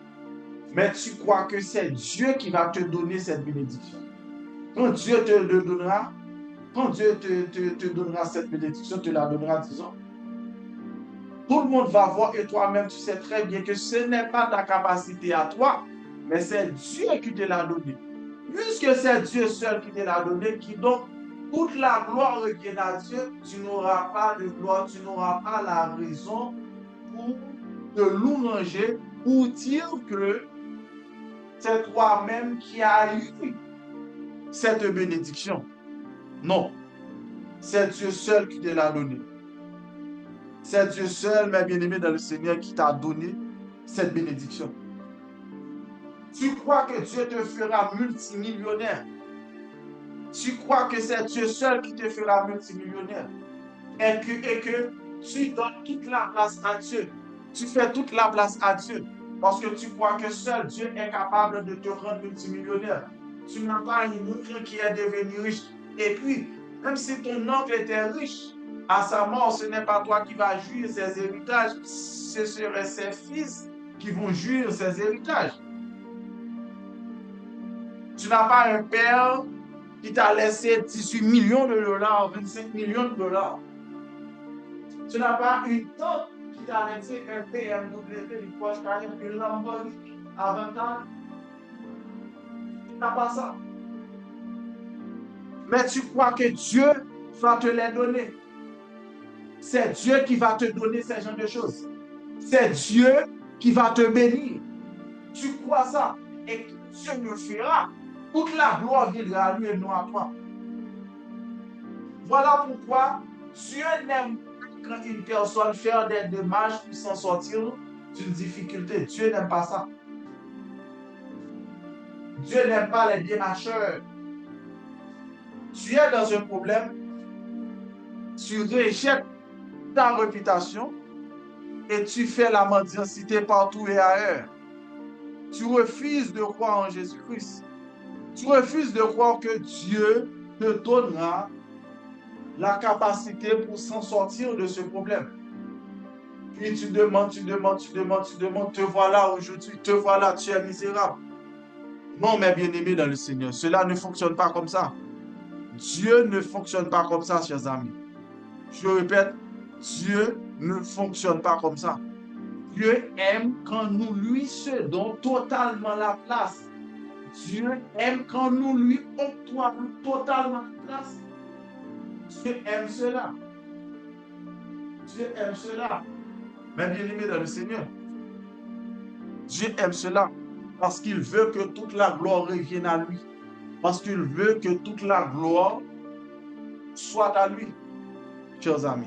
mais tu crois que c'est Dieu qui va te donner cette bénédiction. Quand Dieu te le donnera, quand Dieu te donnera cette bénédiction, te la donnera, disons, tout le monde va voir et toi-même, tu sais très bien que ce n'est pas ta capacité à toi, mais c'est Dieu qui te l'a donné. Puisque c'est Dieu seul qui te l'a donné, qui donc toute la gloire revient à Dieu, tu n'auras pas de gloire, tu n'auras pas la raison pour te louanger, pour dire que c'est toi-même qui as eu cette bénédiction. Non, c'est Dieu seul qui te l'a donné. C'est Dieu seul, mes bien-aimés dans le Seigneur, qui t'a donné cette bénédiction. Tu crois que Dieu te fera multimillionnaire. Tu crois que c'est Dieu seul qui te fera multimillionnaire. Et que tu donnes toute la place à Dieu. Tu fais toute la place à Dieu. Parce que tu crois que seul Dieu est capable de te rendre multimillionnaire. Tu n'as pas un oncle qui est devenu riche. Et puis, même si ton oncle était riche, à sa mort, ce n'est pas toi qui vas jouir ses héritages, ce seraient ses fils qui vont jouir ses héritages. Tu n'as pas un père qui t'a laissé 18 millions de dollars, 25 millions de dollars. Tu n'as pas une tante qui t'a laissé un BMW, une Porsche Cayenne, une Lamborghini à 20 ans. Tu n'as pas ça. Mais tu crois que Dieu va te les donner. C'est Dieu qui va te donner ces genres de choses. C'est Dieu qui va te bénir. Tu crois ça. Et Dieu le fera. Toute la gloire viendra à lui et non à toi. Voilà pourquoi Dieu n'aime pas quand une personne fait des démarches pour s'en sortir d'une difficulté. Dieu n'aime pas ça. Dieu n'aime pas les démarcheurs. Tu es dans un problème, tu rejettes ta réputation et tu fais la mendicité partout et ailleurs. Tu refuses de croire en Jésus-Christ. Tu refuses de croire que Dieu te donnera la capacité pour s'en sortir de ce problème. Puis tu demandes, te voilà aujourd'hui, te voilà, tu es misérable. Non, mes bien-aimés dans le Seigneur, cela ne fonctionne pas comme ça. Dieu ne fonctionne pas comme ça, chers amis. Je répète, Dieu ne fonctionne pas comme ça. Dieu aime quand nous lui cédons totalement la place. Dieu aime quand nous lui octroyons totalement la place. Dieu aime cela. Dieu aime cela. Mes bien-aimés dans le Seigneur, Dieu aime cela parce qu'il veut que toute la gloire revienne à lui. Parce qu'il veut que toute la gloire soit à lui, chers amis.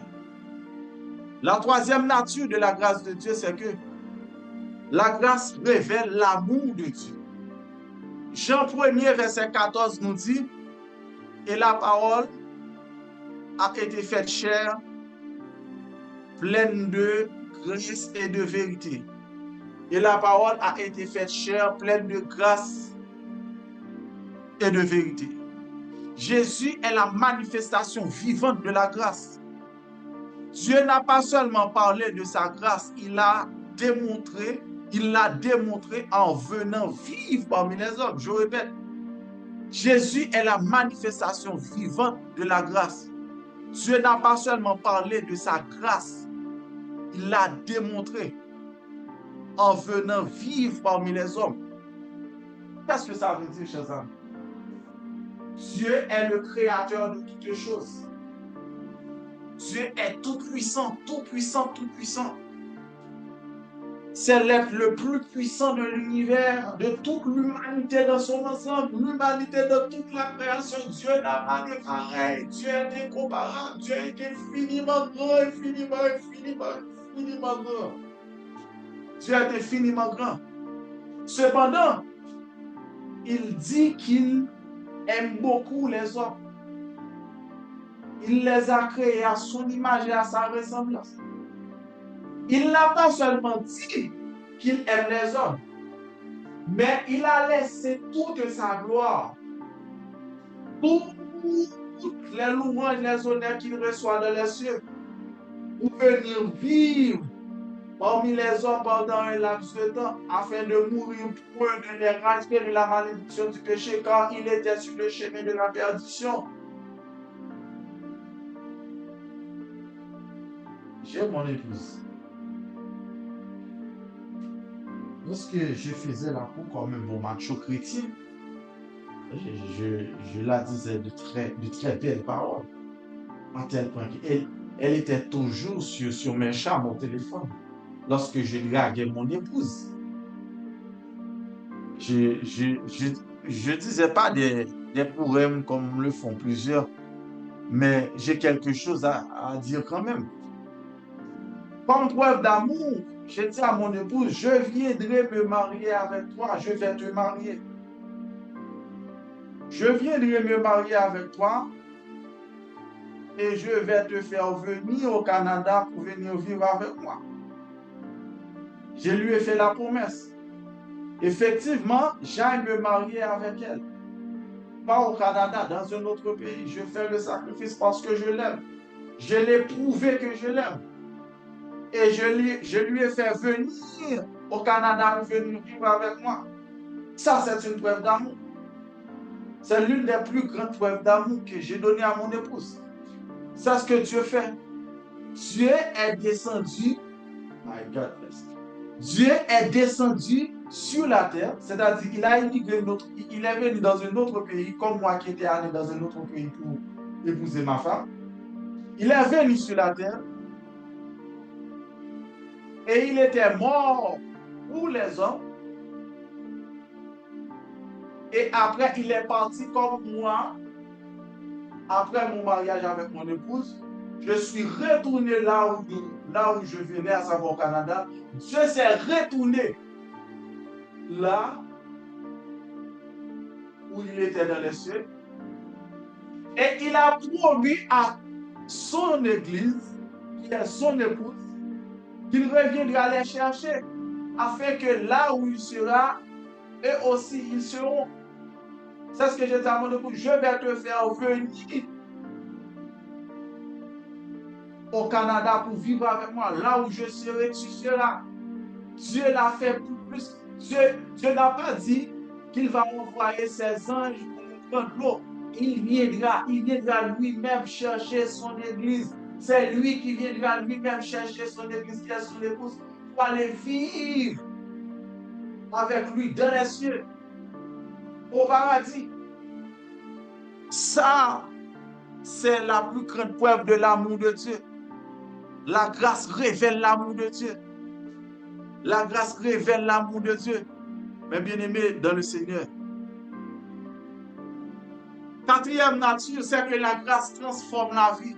La troisième nature de la grâce de Dieu, c'est que la grâce révèle l'amour de Dieu. Jean 1er, verset 14 nous dit, et la parole a été faite chair, pleine de grâce et de vérité. Et la parole a été faite chair, pleine de grâce et de vérité. Jésus est la manifestation vivante de la grâce. Dieu n'a pas seulement parlé de sa grâce, il l'a démontré en venant vivre parmi les hommes. Je répète, Jésus est la manifestation vivante de la grâce. Dieu n'a pas seulement parlé de sa grâce, il l'a démontré en venant vivre parmi les hommes. Qu'est-ce que ça veut dire, chers amis? Dieu est le créateur de toutes choses. Dieu est tout puissant, tout puissant, tout puissant. C'est l'être le plus puissant de l'univers, de toute l'humanité dans son ensemble, l'humanité de toute la création. Dieu n'a pas de pareil. Dieu est incomparable. Dieu est infiniment grand, infiniment grand. Dieu est infiniment grand. Cependant, il dit qu'il aime beaucoup les hommes. Il les a créés à son image et à sa ressemblance. Il n'a pas seulement dit qu'il aime les hommes, mais il a laissé toute sa gloire, toutes les louanges, les honneurs qu'il reçoit dans les cieux, pour venir vivre parmi les hommes pendant un laps de temps, afin de mourir pour eux, de les racheter de la malédiction du péché, car il était sur le chemin de la perdition. J'ai mon épouse. Lorsque je faisais la cour comme un bon macho chrétien, je la disais de très belles paroles, à tel point qu'elle était toujours sur mes charmes au téléphone. Lorsque je draguais mon épouse, je disais pas des poèmes comme le font plusieurs, mais j'ai quelque chose à dire quand même. Comme preuve d'amour, j'ai dit à mon épouse, je viendrai me marier avec toi, je vais te marier. Je viendrai me marier avec toi et je vais te faire venir au Canada pour venir vivre avec moi. Je lui ai fait la promesse. Effectivement, j'aille me marier avec elle. Pas au Canada, dans un autre pays. Je fais le sacrifice parce que je l'aime. Je l'ai prouvé que je l'aime. Et je lui ai fait venir au Canada pour venir vivre avec moi. Ça, c'est une preuve d'amour. C'est l'une des plus grandes preuves d'amour que j'ai données à mon épouse. C'est ce que Dieu fait. Dieu est descendu. My God bless. Dieu est descendu sur la terre, c'est-à-dire qu'il a immigré il est venu dans un autre pays, comme moi qui étais allé dans un autre pays pour épouser ma femme. Il est venu sur la terre et il était mort pour les hommes. Et après, il est parti comme moi. Après mon mariage avec mon épouse, je suis retourné là où je venais, à savoir au Canada. Dieu s'est retourné là où il était dans les cieux. Et il a promis à son église, qui est son épouse, qu'il reviendra les chercher, afin que là où il sera, eux aussi ils seront. C'est ce que j'ai dit à mon épouse. Je vais te faire venir au Canada pour vivre avec moi. Là où je serai, tu seras. Dieu l'a fait pour plus. Dieu n'a pas dit qu'il va envoyer ses anges pour nous prendre l'eau. Il viendra lui-même chercher son église. C'est lui qui viendra lui-même chercher son église, qui est son épouse, pour aller vivre avec lui dans les cieux, au paradis. Ça, c'est la plus grande preuve de l'amour de Dieu. La grâce révèle l'amour de Dieu. La grâce révèle l'amour de Dieu. Mes bien-aimés dans le Seigneur. Quatrième nature, c'est que la grâce transforme la vie.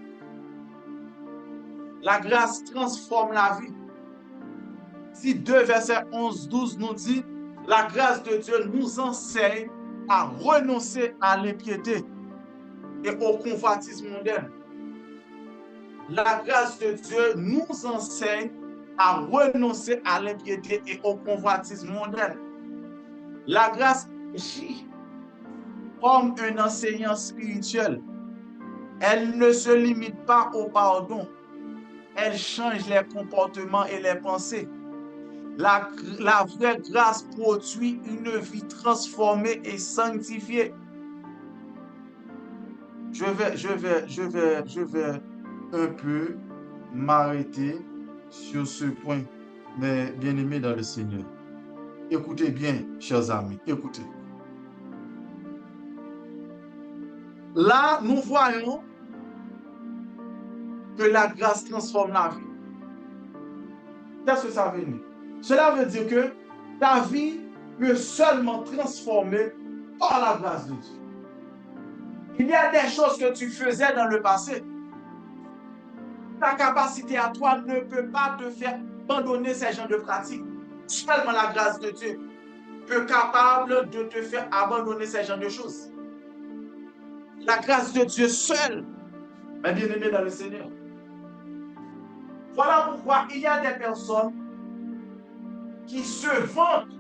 La grâce transforme la vie. Si 2 verset 11-12 nous dit, la grâce de Dieu nous enseigne à renoncer à l'impiété et au convoitisme mondain. La grâce de Dieu nous enseigne à renoncer à l'impiété et au convoitisme mondain. La grâce agit comme un enseignant spirituel. Elle ne se limite pas au pardon. Elle change les comportements et les pensées. La vraie grâce produit une vie transformée et sanctifiée. Je vais un peu m'arrêter sur ce point, mes bien-aimés dans le Seigneur. Écoutez bien, chers amis, écoutez. Là, nous voyons que la grâce transforme la vie. Qu'est-ce que ça veut dire? Cela veut dire que ta vie peut seulement transformer par la grâce de Dieu. Il y a des choses que tu faisais dans le passé. Ta capacité à toi ne peut pas te faire abandonner ces genres de pratiques. Seulement la grâce de Dieu peut capable de te faire abandonner ces genres de choses. La grâce de Dieu seule, mes bien-aimés dans le Seigneur. Voilà pourquoi il y a des personnes qui se vantent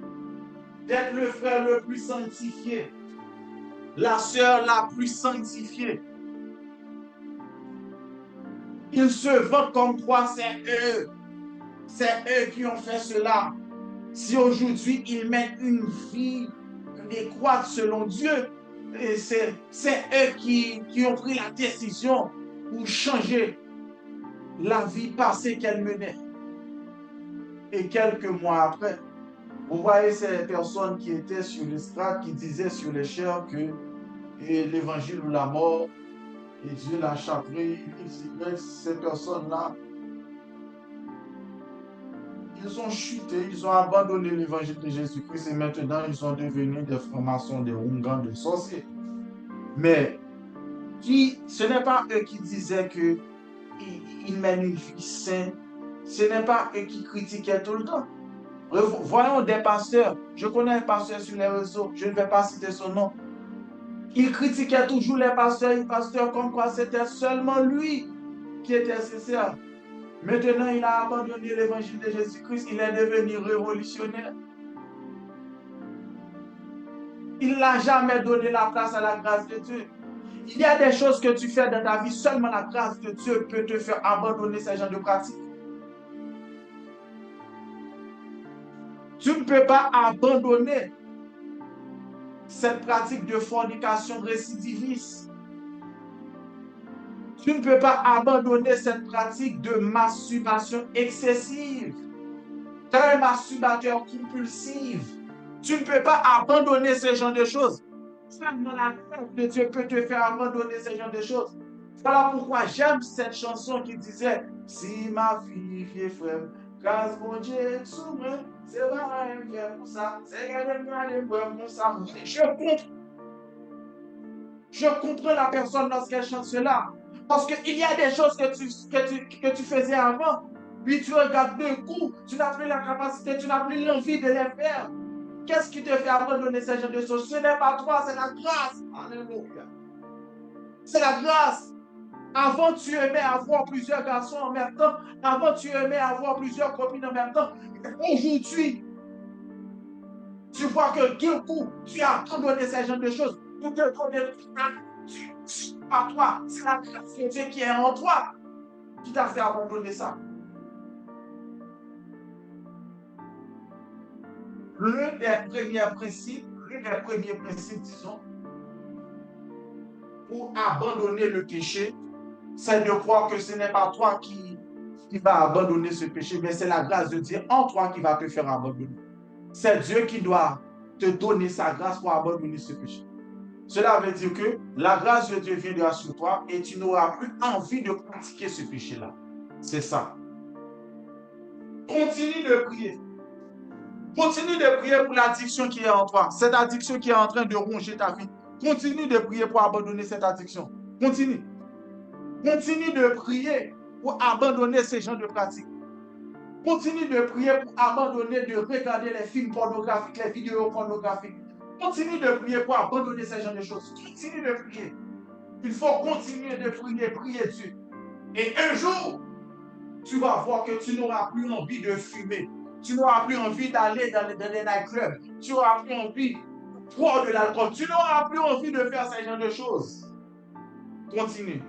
d'être le frère le plus sanctifié, la sœur la plus sanctifiée. Ils se vantent comme quoi c'est eux qui ont fait cela. Si aujourd'hui ils mènent une vie adéquate selon Dieu, c'est eux qui ont pris la décision pour changer la vie passée qu'elles menaient. Et quelques mois après, vous voyez ces personnes qui étaient sur l'estrade, qui disaient sur les chairs que l'évangile ou la mort, et Dieu l'a châtré. Ces personnes-là, ils ont chuté, ils ont abandonné l'évangile de Jésus-Christ et maintenant ils sont devenus des francs-maçons, des Oungans, des sorciers. Mais ce n'est pas eux qui disaient qu'ils mènent une vie sainte, Ce n'est pas eux qui critiquaient tout le temps. Voyons des pasteurs. Je connais un pasteur sur les réseaux, je ne vais pas citer son nom. Il critiquait toujours les pasteurs comme quoi c'était seulement lui qui était sincère. Maintenant, il a abandonné l'évangile de Jésus-Christ, il est devenu révolutionnaire. Il n'a jamais donné la place à la grâce de Dieu. Il y a des choses que tu fais dans ta vie, seulement la grâce de Dieu peut te faire abandonner ce genre de pratique. Tu ne peux pas abandonner cette pratique de fornication récidiviste. Tu ne peux pas abandonner cette pratique de masturbation excessive. Tu es un masturbateur compulsif. Tu ne peux pas abandonner ce genre de choses. Seulement la grâce de Dieu peut te faire abandonner ce genre de choses. Voilà pourquoi j'aime cette chanson qui disait « Si ma fille est frère, grâce mon Dieu sous moi, c'est pas un bien pour ça, c'est qu'elle est pour ça. » Je comprends la personne lorsqu'elle chante cela. Parce qu'il y a des choses que tu faisais avant, puis tu regardes d'un coup, tu n'as plus la capacité, tu n'as plus l'envie de les faire. Qu'est-ce qui te fait abandonner ce genre de choses? Ce n'est pas toi, c'est la grâce. Alléluia. C'est la grâce. Avant, tu aimais avoir plusieurs garçons en même temps. Avant, tu aimais avoir plusieurs copines en même temps. Aujourd'hui, tu vois que d'un coup, tu as abandonné ce genre de choses. Pour te donner pas toi, c'est la grâce de Dieu qui est en toi qui t'a fait abandonner ça. L'un des premiers principes, disons, pour abandonner le péché, c'est de croire que ce n'est pas toi qui va abandonner ce péché, mais c'est la grâce de Dieu en toi qui va te faire abandonner. C'est Dieu qui doit te donner sa grâce pour abandonner ce péché. Cela veut dire que la grâce de Dieu viendra sur toi et tu n'auras plus envie de pratiquer ce péché-là. C'est ça. Continue de prier. Continue de prier pour l'addiction qui est en toi. Cette addiction qui est en train de ronger ta vie. Continue de prier pour abandonner cette addiction. Continue. Continue de prier pour abandonner ces genres de pratiques. Continue de prier pour abandonner de regarder les films pornographiques, les vidéos pornographiques. Continue de prier pour abandonner ces genres de choses. Continue de prier. Il faut continuer de prier Dieu. Et un jour, tu vas voir que tu n'auras plus envie de fumer. Tu n'auras plus envie d'aller dans les nightclubs. Tu n'auras plus envie de boire de l'alcool. Tu n'auras plus envie de faire ce genre de choses. Continue.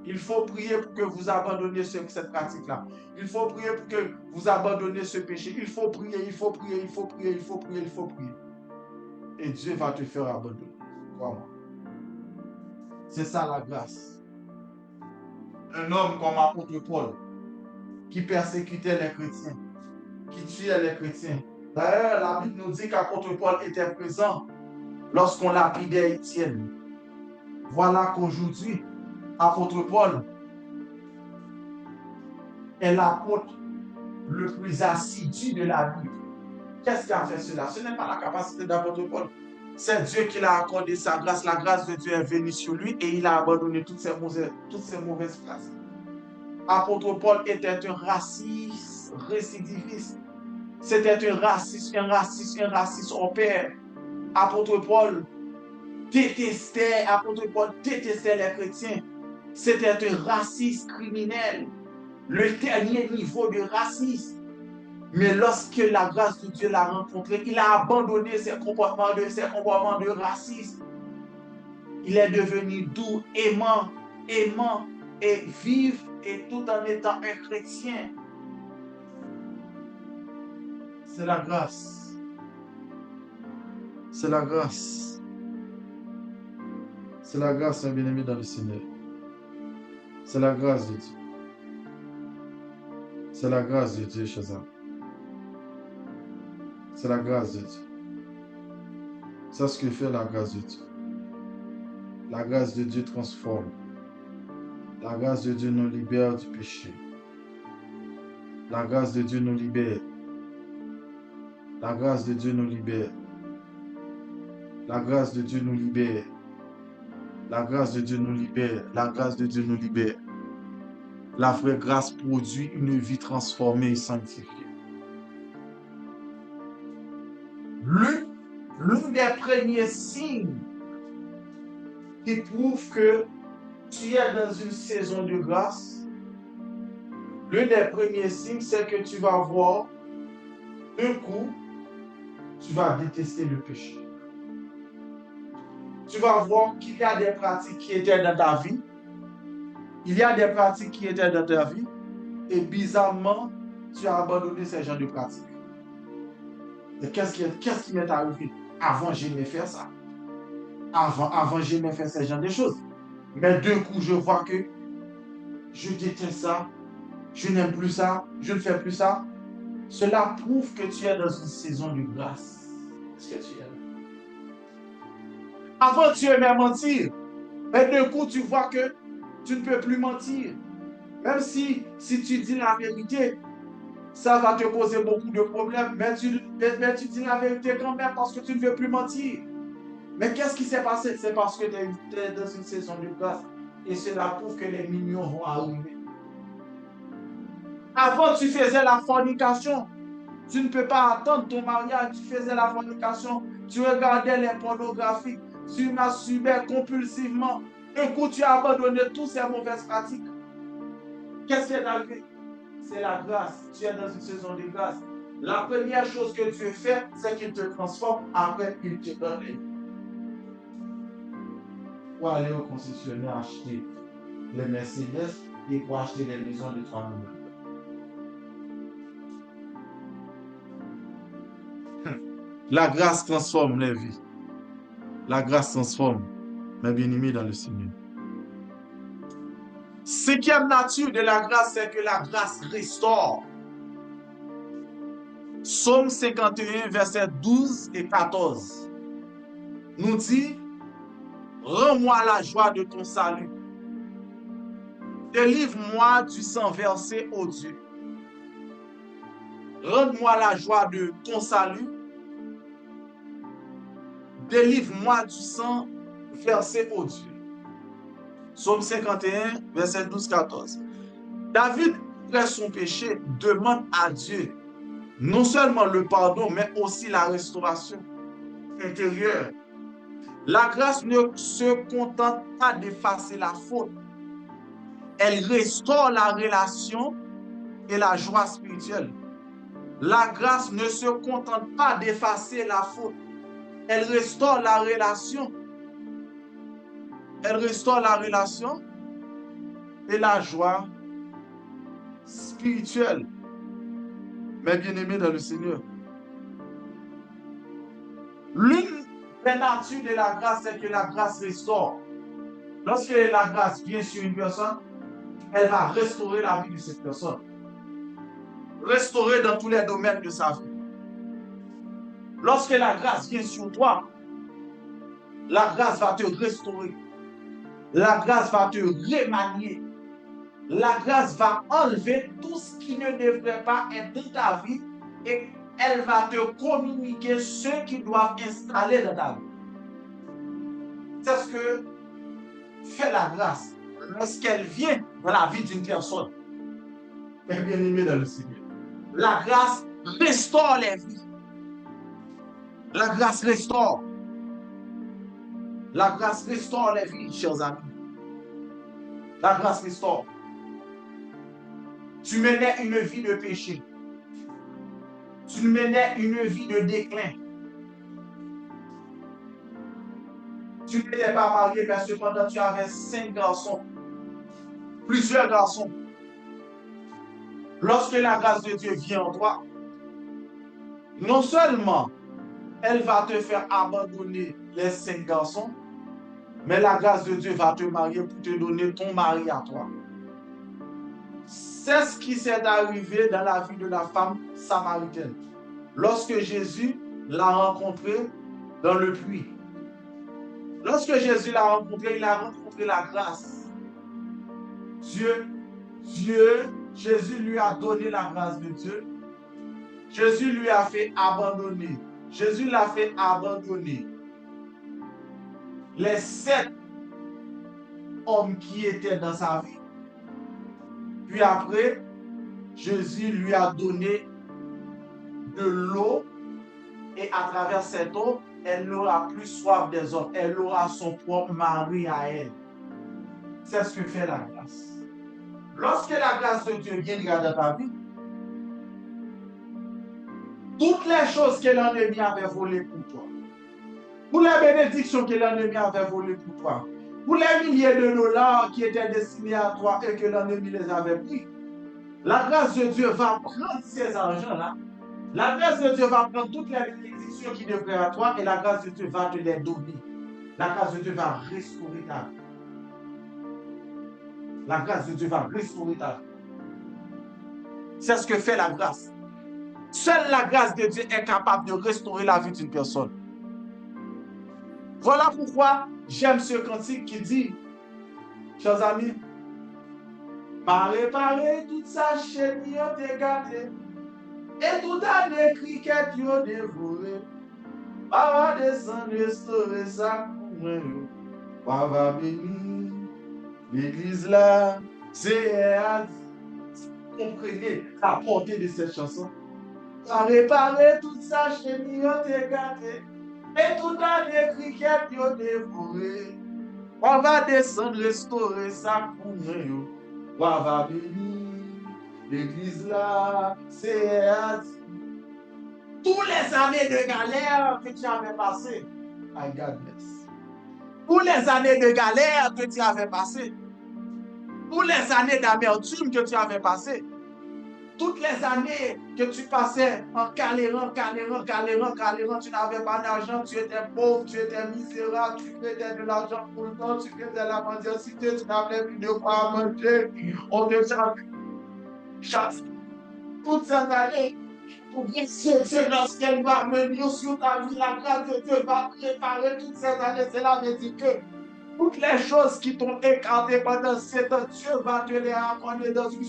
Il faut prier pour que vous abandonniez cette pratique-là. Il faut prier pour que vous abandonniez ce péché. Il faut prier, il faut prier, il faut prier, il faut prier, il faut prier. Et Dieu va te faire abandonner. Crois-moi. C'est ça la grâce. Un homme comme l'apôtre Paul, qui persécutait les chrétiens, qui tuait les chrétiens. D'ailleurs, la Bible nous dit qu'apôtre Paul était présent lorsqu'on lapidait Étienne. Voilà qu'aujourd'hui, apôtre Paul est l'apôtre le plus assidu de la Bible. Qu'est-ce qui a fait cela? Ce n'est pas la capacité d'apôtre Paul. C'est Dieu qui l'a accordé sa grâce. La grâce de Dieu est venue sur lui et il a abandonné toutes ces mauvaises pratiques. Apôtre Paul était un raciste récidiviste. C'était un raciste au père. Apôtre Paul détestait les chrétiens. C'était un raciste criminel. Le dernier niveau de racisme. Mais lorsque la grâce de Dieu l'a rencontré, il a abandonné ses comportements de racisme. Il est devenu doux, aimant et vivre et tout en étant un chrétien. C'est la grâce. C'est la grâce. C'est la grâce, mon bien-aimé dans le Seigneur. C'est la grâce de Dieu. C'est la grâce de Dieu, chers amis. C'est la grâce de Dieu. C'est ce que fait la grâce de Dieu. La grâce de Dieu transforme. La grâce de Dieu nous libère du péché. La grâce de Dieu nous libère. La grâce de Dieu nous libère. La grâce de Dieu nous libère. La grâce de Dieu nous libère. La grâce de Dieu nous libère. La vraie grâce produit une vie transformée et sanctifiée. L'un des premiers signes qui prouve que tu es dans une saison de grâce, l'un des premiers signes, c'est que tu vas voir, d'un coup, tu vas détester le péché. Tu vas voir qu'il y a des pratiques qui étaient dans ta vie. Il y a des pratiques qui étaient dans ta vie. Et bizarrement, tu as abandonné ces genres de pratiques. Et qu'est-ce qui m'est arrivé? Avant, j'aimais faire ça. Avant j'aimais faire ce genre de choses. Mais d'un coup, je vois que je déteste ça. Je n'aime plus ça. Je ne fais plus ça. Cela prouve que tu es dans une saison de grâce. Est-ce que tu es là? Avant, tu aimais mentir. Mais d'un coup, tu vois que tu ne peux plus mentir. Même si tu dis la vérité, ça va te poser beaucoup de problèmes. Mais tu dis la vérité quand même parce que tu ne veux plus mentir. Mais qu'est-ce qui s'est passé? C'est parce que tu es dans une saison de grâce. Et cela prouve que les millions vont arriver. Avant, tu faisais la fornication. Tu ne peux pas attendre ton mariage. Tu faisais la fornication. Tu regardais les pornographies. Tu masturbais compulsivement. Un coup, tu as abandonné toutes ces mauvaises pratiques. Qu'est-ce qui est arrivé? C'est la grâce. Tu es dans une saison de grâce. La première chose que Dieu fait, c'est qu'il te transforme. Après, il te donne les. Pour aller au concessionnaire acheter les Mercedes et pour acheter les maisons de 3 millions. La grâce transforme les vies. La grâce transforme mes bien-aimés dans le Seigneur. Cinquième nature de la grâce, c'est que la grâce restaure. Psaume 51, versets 12 et 14 nous dit: rends-moi la joie de ton salut. Délivre-moi du sang versé, ô Dieu. Rends-moi la joie de ton salut. Délivre-moi du sang versé, ô Dieu. Psaume 51, verset 12-14. David, après son péché, demande à Dieu non seulement le pardon, mais aussi la restauration intérieure. La grâce ne se contente pas d'effacer la faute. Elle restaure la relation et la joie spirituelle. La grâce ne se contente pas d'effacer la faute. Elle restaure la relation. Elle restaure la relation et la joie spirituelle. Mes bien-aimés dans le Seigneur. L'une des natures de la grâce, c'est que la grâce restaure. Lorsque la grâce vient sur une personne, elle va restaurer la vie de cette personne. Restaurer dans tous les domaines de sa vie. Lorsque la grâce vient sur toi, la grâce va te restaurer. La grâce va te remanier. La grâce va enlever tout ce qui ne devrait pas être dans ta vie et elle va te communiquer ceux qui doivent installer dans ta vie. C'est ce que fait la grâce lorsqu'elle vient dans la vie d'une personne. Mes bien-aimés dans le Seigneur. La grâce restaure les vies. La grâce restaure. La grâce restaure les vies, chers amis. La grâce restaure. Tu menais une vie de péché. Tu menais une vie de déclin. Tu n'étais pas marié, mais cependant tu avais 5 garçons. Plusieurs garçons. Lorsque la grâce de Dieu vient en toi, non seulement elle va te faire abandonner les 5 garçons, mais la grâce de Dieu va te marier pour te donner ton mari à toi. C'est ce qui s'est arrivé dans la vie de la femme samaritaine. Lorsque Jésus l'a rencontrée dans le puits. Lorsque Jésus l'a rencontré, il a rencontré la grâce. Jésus lui a donné la grâce de Dieu. Jésus lui a fait abandonner. Jésus l'a fait abandonner les 7 hommes qui étaient dans sa vie. Puis après, Jésus lui a donné de l'eau et à travers cette eau, elle n'aura plus soif des autres. Elle aura son propre mari à elle. C'est ce que fait la grâce. Lorsque la grâce de Dieu vient dans ta vie, toutes les choses que l'ennemi avait volées pour toi, pour les bénédictions que l'ennemi avait volées pour toi, pour les milliers de dollars qui étaient destinés à toi et que l'ennemi les avait pris, la grâce de Dieu va prendre ces argents-là. La grâce de Dieu va prendre toutes les bénédictions qui devraient à toi et la grâce de Dieu va te les donner. La grâce de Dieu va restaurer ta vie. La grâce de Dieu va restaurer ta vie. C'est ce que fait la grâce. Seule la grâce de Dieu est capable de restaurer la vie d'une personne. Voilà pourquoi j'aime ce cantique qui dit, chers amis, pas réparer toute sa chaîne, yo te gâté, et tout a des criquettes, yo dévoré, pas va descendre, restaurer ça pour moi, pas va bénir, l'église là, c'est comprenez la portée de cette chanson. Pas réparer toute sa chaîne, yo te gâté, et tout a des criquettes, yo dévoré. On va descendre, restaurer ça pour nous. On va bénir l'église là, c'est toutes les années de galère que tu avais passées. I God bless. Toutes les années de galère que tu avais passées. Toutes les années d'amertume que tu avais passées. Toutes les années que tu passais en galérant, tu n'avais pas d'argent, tu étais pauvre, tu étais misérable, tu faisais de l'argent pour le temps, tu faisais de la mendicité, tu n'avais plus de quoi manger, on te chasse. Toutes ces années, c'est lorsqu'elle va venir sur ta vie, la grâce de Dieu va préparer toutes ces années. Cela veut dire que toutes les choses qui t'ont écarté pendant 7 ans, Dieu va te les accorder dans une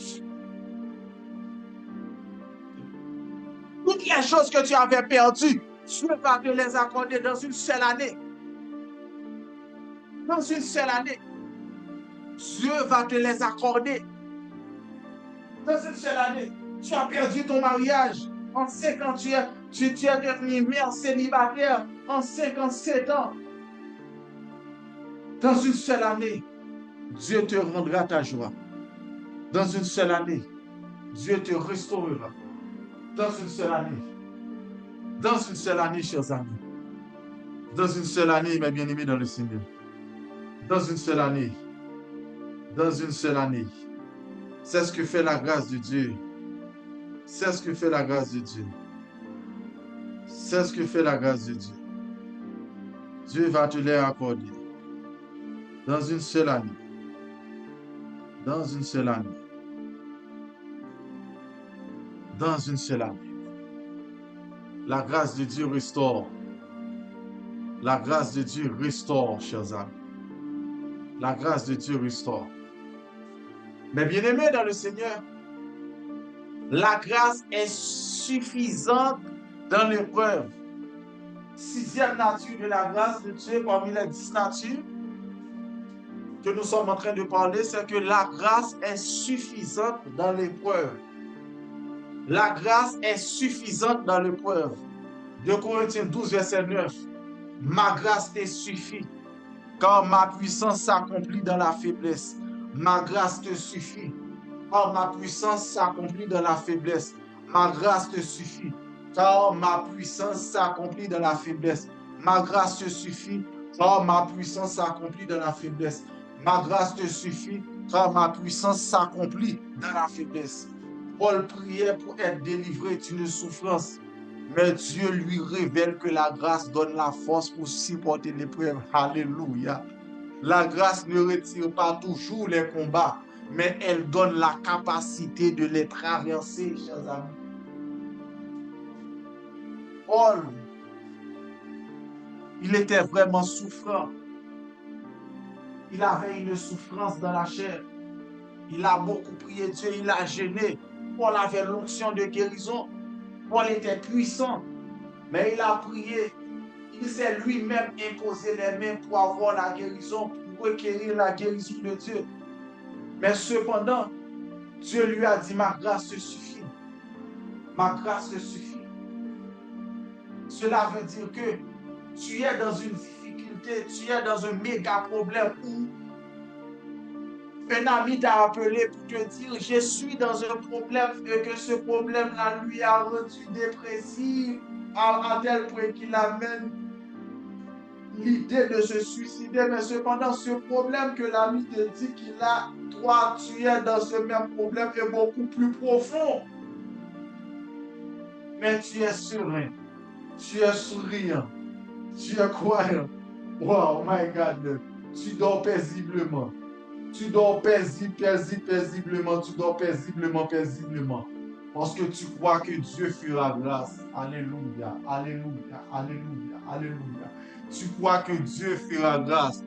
toutes les choses que tu avais perdues, Dieu va te les accorder dans une seule année. Dans une seule année. Dieu va te les accorder. Dans une seule année. Tu as perdu ton mariage. En 5 ans, tu es devenu mère célibataire. En 57 ans. Dans une seule année, Dieu te rendra ta joie. Dans une seule année, Dieu te restaurera. Dans une seule année. Dans une seule année, chers amis. Dans une seule année, mes bien-aimés dans le Seigneur. Dans une seule année. Dans une seule année. C'est ce que fait la grâce de Dieu. C'est ce que fait la grâce de Dieu. C'est ce que fait la grâce de Dieu. Dieu va te les accorder. Dans une seule année. Dans une seule année. Dans une seule année. La grâce de Dieu restaure. La grâce de Dieu restaure, chers amis. La grâce de Dieu restaure. Mais bien aimés dans le Seigneur, la grâce est suffisante dans l'épreuve. 6e nature de la grâce de Dieu parmi les 10 natures que nous sommes en train de parler, c'est que la grâce est suffisante dans l'épreuve. La grâce est suffisante dans l'épreuve. 2 Corinthiens 12, verset 9. Ma grâce te suffit, car ma puissance s'accomplit dans la faiblesse. Ma grâce te suffit, car ma puissance s'accomplit dans la faiblesse. Ma grâce te suffit, car ma puissance s'accomplit dans la faiblesse. Ma grâce te suffit, car ma puissance s'accomplit dans la faiblesse. Ma grâce te suffit, car ma puissance s'accomplit dans la faiblesse. Paul priait pour être délivré d'une souffrance, mais Dieu lui révèle que la grâce donne la force pour supporter l'épreuve. Alléluia. La grâce ne retire pas toujours les combats, mais elle donne la capacité de les traverser, chers amis. Paul, il était vraiment souffrant. Il avait une souffrance dans la chair. Il a beaucoup prié Dieu, il a gêné. Paul avait l'onction de guérison. Paul était puissant, mais il a prié. Il s'est lui-même imposé les mains pour avoir la guérison, pour requérir la guérison de Dieu. Mais cependant, Dieu lui a dit, ma grâce te suffit. Ma grâce te suffit. Cela veut dire que tu es dans une difficulté, tu es dans un méga problème où un ami t'a appelé pour te dire, je suis dans un problème et que ce problème-là lui a rendu dépressif à tel point qu'il amène l'idée de se suicider. Mais cependant, ce problème que l'ami te dit qu'il a, toi, tu es dans ce même problème est beaucoup plus profond. Mais tu es serein, tu es souriant, tu es croyant. Wow, my God, tu dors paisiblement. Tu dors paisiblement, tu dors paisiblement. Parce que tu crois que Dieu fera grâce. Alléluia, alléluia, alléluia, alléluia. Tu crois que Dieu fera grâce.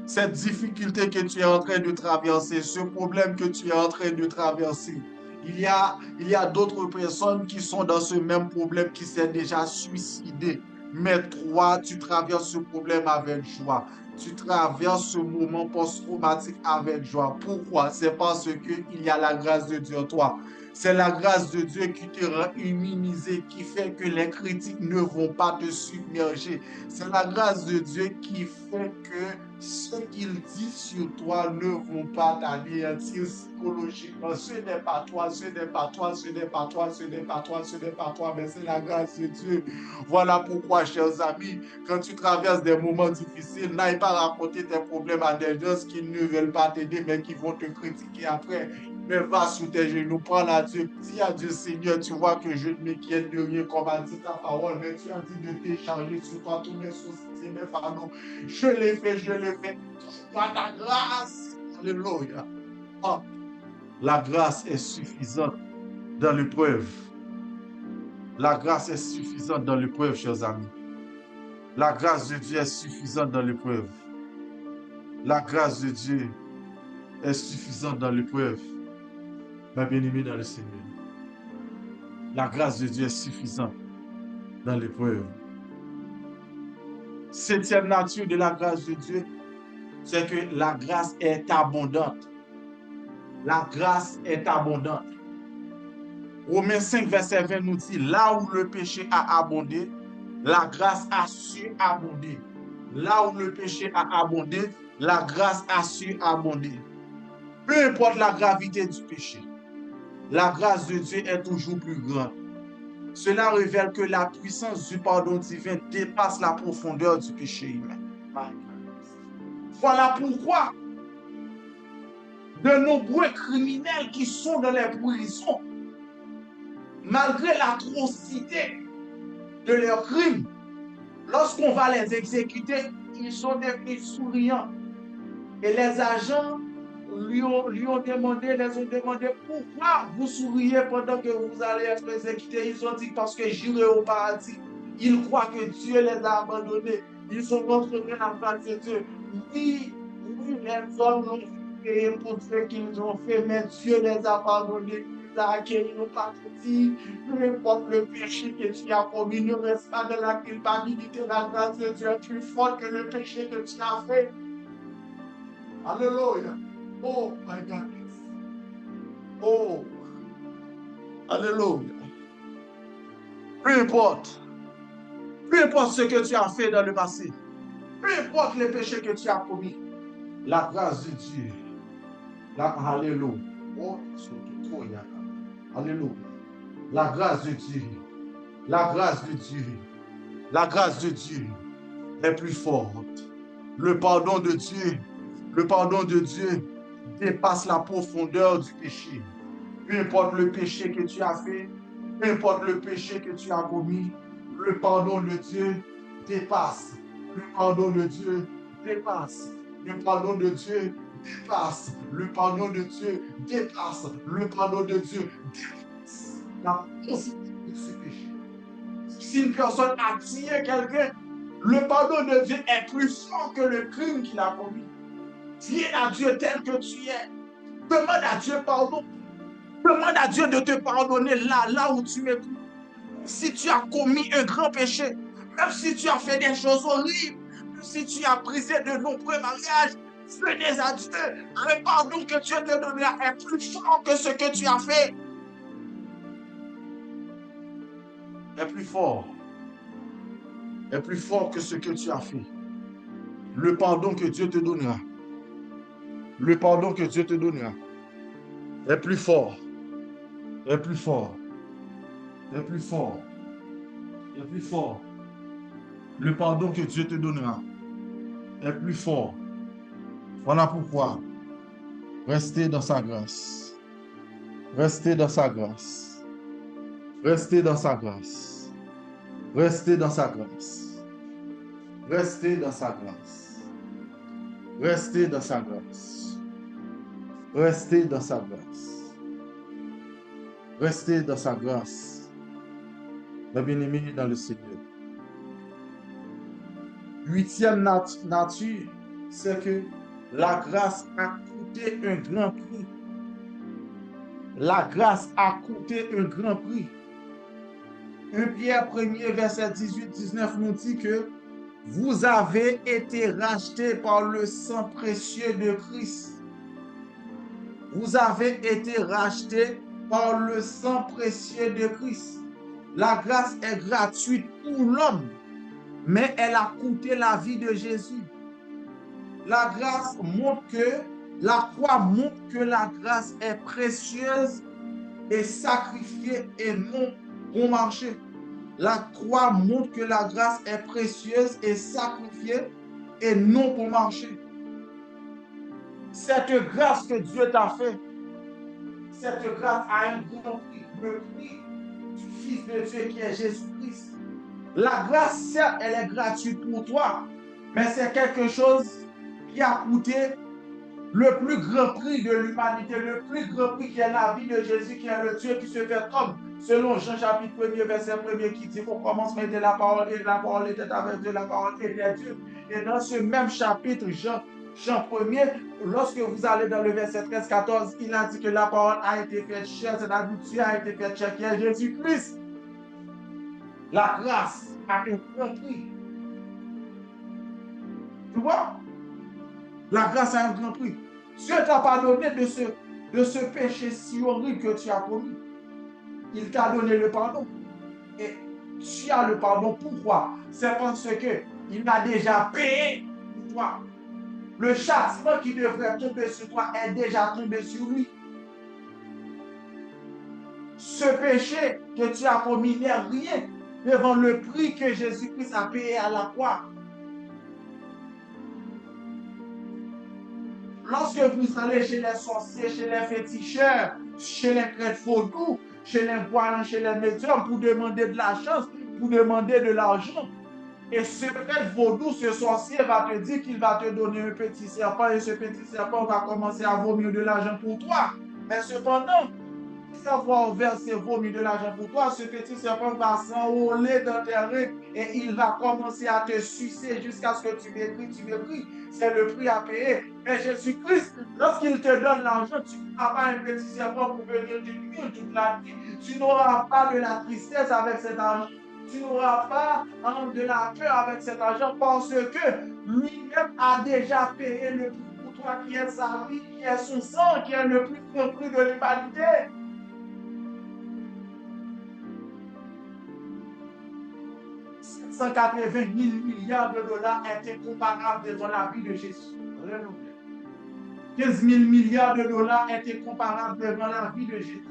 Cette difficulté que tu es en train de traverser, ce problème que tu es en train de traverser, il y a d'autres personnes qui sont dans ce même problème, qui s'est déjà suicidé. Mais toi, tu traverses ce problème avec joie. Tu traverses ce moment post-traumatique avec joie. Pourquoi? C'est parce qu'il y a la grâce de Dieu en toi. C'est la grâce de Dieu qui te rend immunisé, qui fait que les critiques ne vont pas te submerger. C'est la grâce de Dieu qui fait que ce qu'il dit sur toi ne vont pas t'anéantir psychologiquement. Ce n'est pas toi, ce n'est pas toi, ce n'est pas toi, ce n'est pas toi, ce n'est pas toi, mais c'est la grâce de Dieu. Voilà pourquoi, chers amis, quand tu traverses des moments difficiles, n'aille pas raconter tes problèmes à des gens qui ne veulent pas t'aider, mais qui vont te critiquer après. Mais va sous tes genoux, parle à Dieu, dis à Dieu, Seigneur, tu vois que je ne m'inquiète de rien, comme a dit ta parole, mais tu as dit de décharger sur toi tous mes soucis, mes fardeaux. Je l'ai fait, par ta grâce. Alléluia. Oh, la grâce est suffisante dans l'épreuve. La grâce est suffisante dans l'épreuve, chers amis. La grâce de Dieu est suffisante dans l'épreuve. La grâce de Dieu est suffisante dans l'épreuve. Ma bien-aimée dans le Seigneur. La grâce de Dieu est suffisante dans l'épreuve. Septième nature de la grâce de Dieu, c'est que la grâce est abondante. La grâce est abondante. Romains 5, verset 20 nous dit, là où le péché a abondé, la grâce a su abonder. Là où le péché a abondé, la grâce a su abonder. Peu importe la gravité du péché, la grâce de Dieu est toujours plus grande. Cela révèle que la puissance du pardon divin dépasse la profondeur du péché humain. Voilà pourquoi de nombreux criminels qui sont dans les prisons, malgré l'atrocité de leurs crimes, lorsqu'on va les exécuter, ils sont devenus souriants. Et les agents les ont demandé pourquoi vous souriez pendant que vous allez être exécutés. Ils ont dit parce que j'irai au paradis. Ils croient que Dieu les a abandonnés. Ils sont rentrés dans la grâce de Dieu. Oui, les hommes l'ont fait pour ce qu'ils ont fait, mais Dieu les a abandonnés. Ils ont accueilli nos partis. Peu importe le péché que tu as commis, ne reste pas de la culpabilité. La grâce de Dieu est plus forte que le péché que tu as fait. Alléluia. Oh my God. Oh. Alléluia. Peu importe ce que tu as fait dans le passé, peu importe les péchés que tu as commis, la grâce de Dieu. Alléluia. Oh, alléluia. La grâce de Dieu. La grâce de Dieu. La grâce de Dieu est plus forte. Le pardon de Dieu dépasse la profondeur du péché. Peu importe le péché que tu as fait, peu importe le péché que tu as commis, le pardon de Dieu dépasse. Le pardon de Dieu dépasse. Le pardon de Dieu dépasse. Le pardon de Dieu dépasse. Le pardon de Dieu dépasse la conséquence de ce péché. Si une personne a tué quelqu'un, le pardon de Dieu est plus fort que le crime qu'il a commis. Viens à Dieu tel que tu es. Demande à Dieu pardon. Demande à Dieu de te pardonner là où tu es. Si tu as commis un grand péché, même si tu as fait des choses horribles, même si tu as brisé de nombreux mariages, Venez à Dieu. Le pardon que Dieu te donnera est plus fort que ce que tu as fait. Est plus fort. Est plus fort que ce que tu as fait. Le pardon que Dieu te donnera. Le pardon que Dieu te donnera est plus fort. Est plus fort. Est plus fort. Est plus fort. Le pardon que Dieu te donnera est plus fort. Voilà pourquoi restez dans sa grâce. Restez dans sa grâce. Restez dans sa grâce. Restez dans sa grâce. Restez dans sa grâce. Restez dans sa grâce. Restez dans sa grâce. Restez dans sa grâce. Mes bien-aimés dans le Seigneur. Huitième nature, c'est que la grâce a coûté un grand prix. La grâce a coûté un grand prix. 1 Pierre 1er, verset 18-19 nous dit que vous avez été rachetés par le sang précieux de Christ. Vous avez été rachetés par le sang précieux de Christ. La grâce est gratuite pour l'homme, mais elle a coûté la vie de Jésus. La grâce montre que, la croix montre que la grâce est précieuse et sacrifiée et non bon marché. La croix montre que la grâce est précieuse et sacrifiée et non bon marché. Cette grâce que Dieu t'a fait, cette grâce a un grand prix, le prix du Fils de Dieu qui est Jésus-Christ. La grâce, certes, elle est gratuite pour toi, mais c'est quelque chose qui a coûté le plus grand prix de l'humanité, le plus grand prix qui est la vie de Jésus, qui est le Dieu qui se fait homme. Selon Jean chapitre 1er, verset 1er, qui dit qu'au commencement était la parole, et la parole était avec Dieu, la parole était Dieu. Et dans ce même chapitre, Jean 1er, lorsque vous allez dans le verset 13-14, il a dit que la parole a été faite chair, c'est-à-dire Dieu a été faite chair, qui est Jésus-Christ. La grâce a un grand prix. Tu vois? La grâce a un grand prix. Dieu t'a pardonné de ce péché si horrible que tu as commis. Il t'a donné le pardon. Et tu as le pardon. Pourquoi? C'est parce qu'il a déjà payé pour toi. Le châtiment qui devrait tomber sur toi est déjà tombé sur lui. Ce péché que tu as commis n'est rien devant le prix que Jésus-Christ a payé à la croix. Lorsque vous allez chez les sorciers, chez les féticheurs, chez les prêtres vaudous, chez les voyants, chez les médiums, pour demander de la chance, pour demander de l'argent, et ce prêtre vaudou, ce sorcier va te dire qu'il va te donner un petit serpent, et ce petit serpent va commencer à vomir de l'argent pour toi. Mais cependant, avoir versé vomir de l'argent pour toi, ce petit serpent va s'enrôler dans tes reins et il va commencer à te sucer jusqu'à ce que tu mépris. C'est le prix à payer. Mais Jésus-Christ, lorsqu'il te donne l'argent, tu n'auras pas un petit serpent pour venir te nuire toute la nuit. Tu n'auras pas de la tristesse avec cet argent. Tu n'auras pas de la peur avec cet argent parce que lui-même a déjà payé le prix pour toi qui est sa vie, qui est son sang, qui est le plus grand prix de l'humanité. 180 000 milliards de dollars est incomparable devant la vie de Jésus. 15 000 milliards de dollars est incomparable devant la vie de Jésus.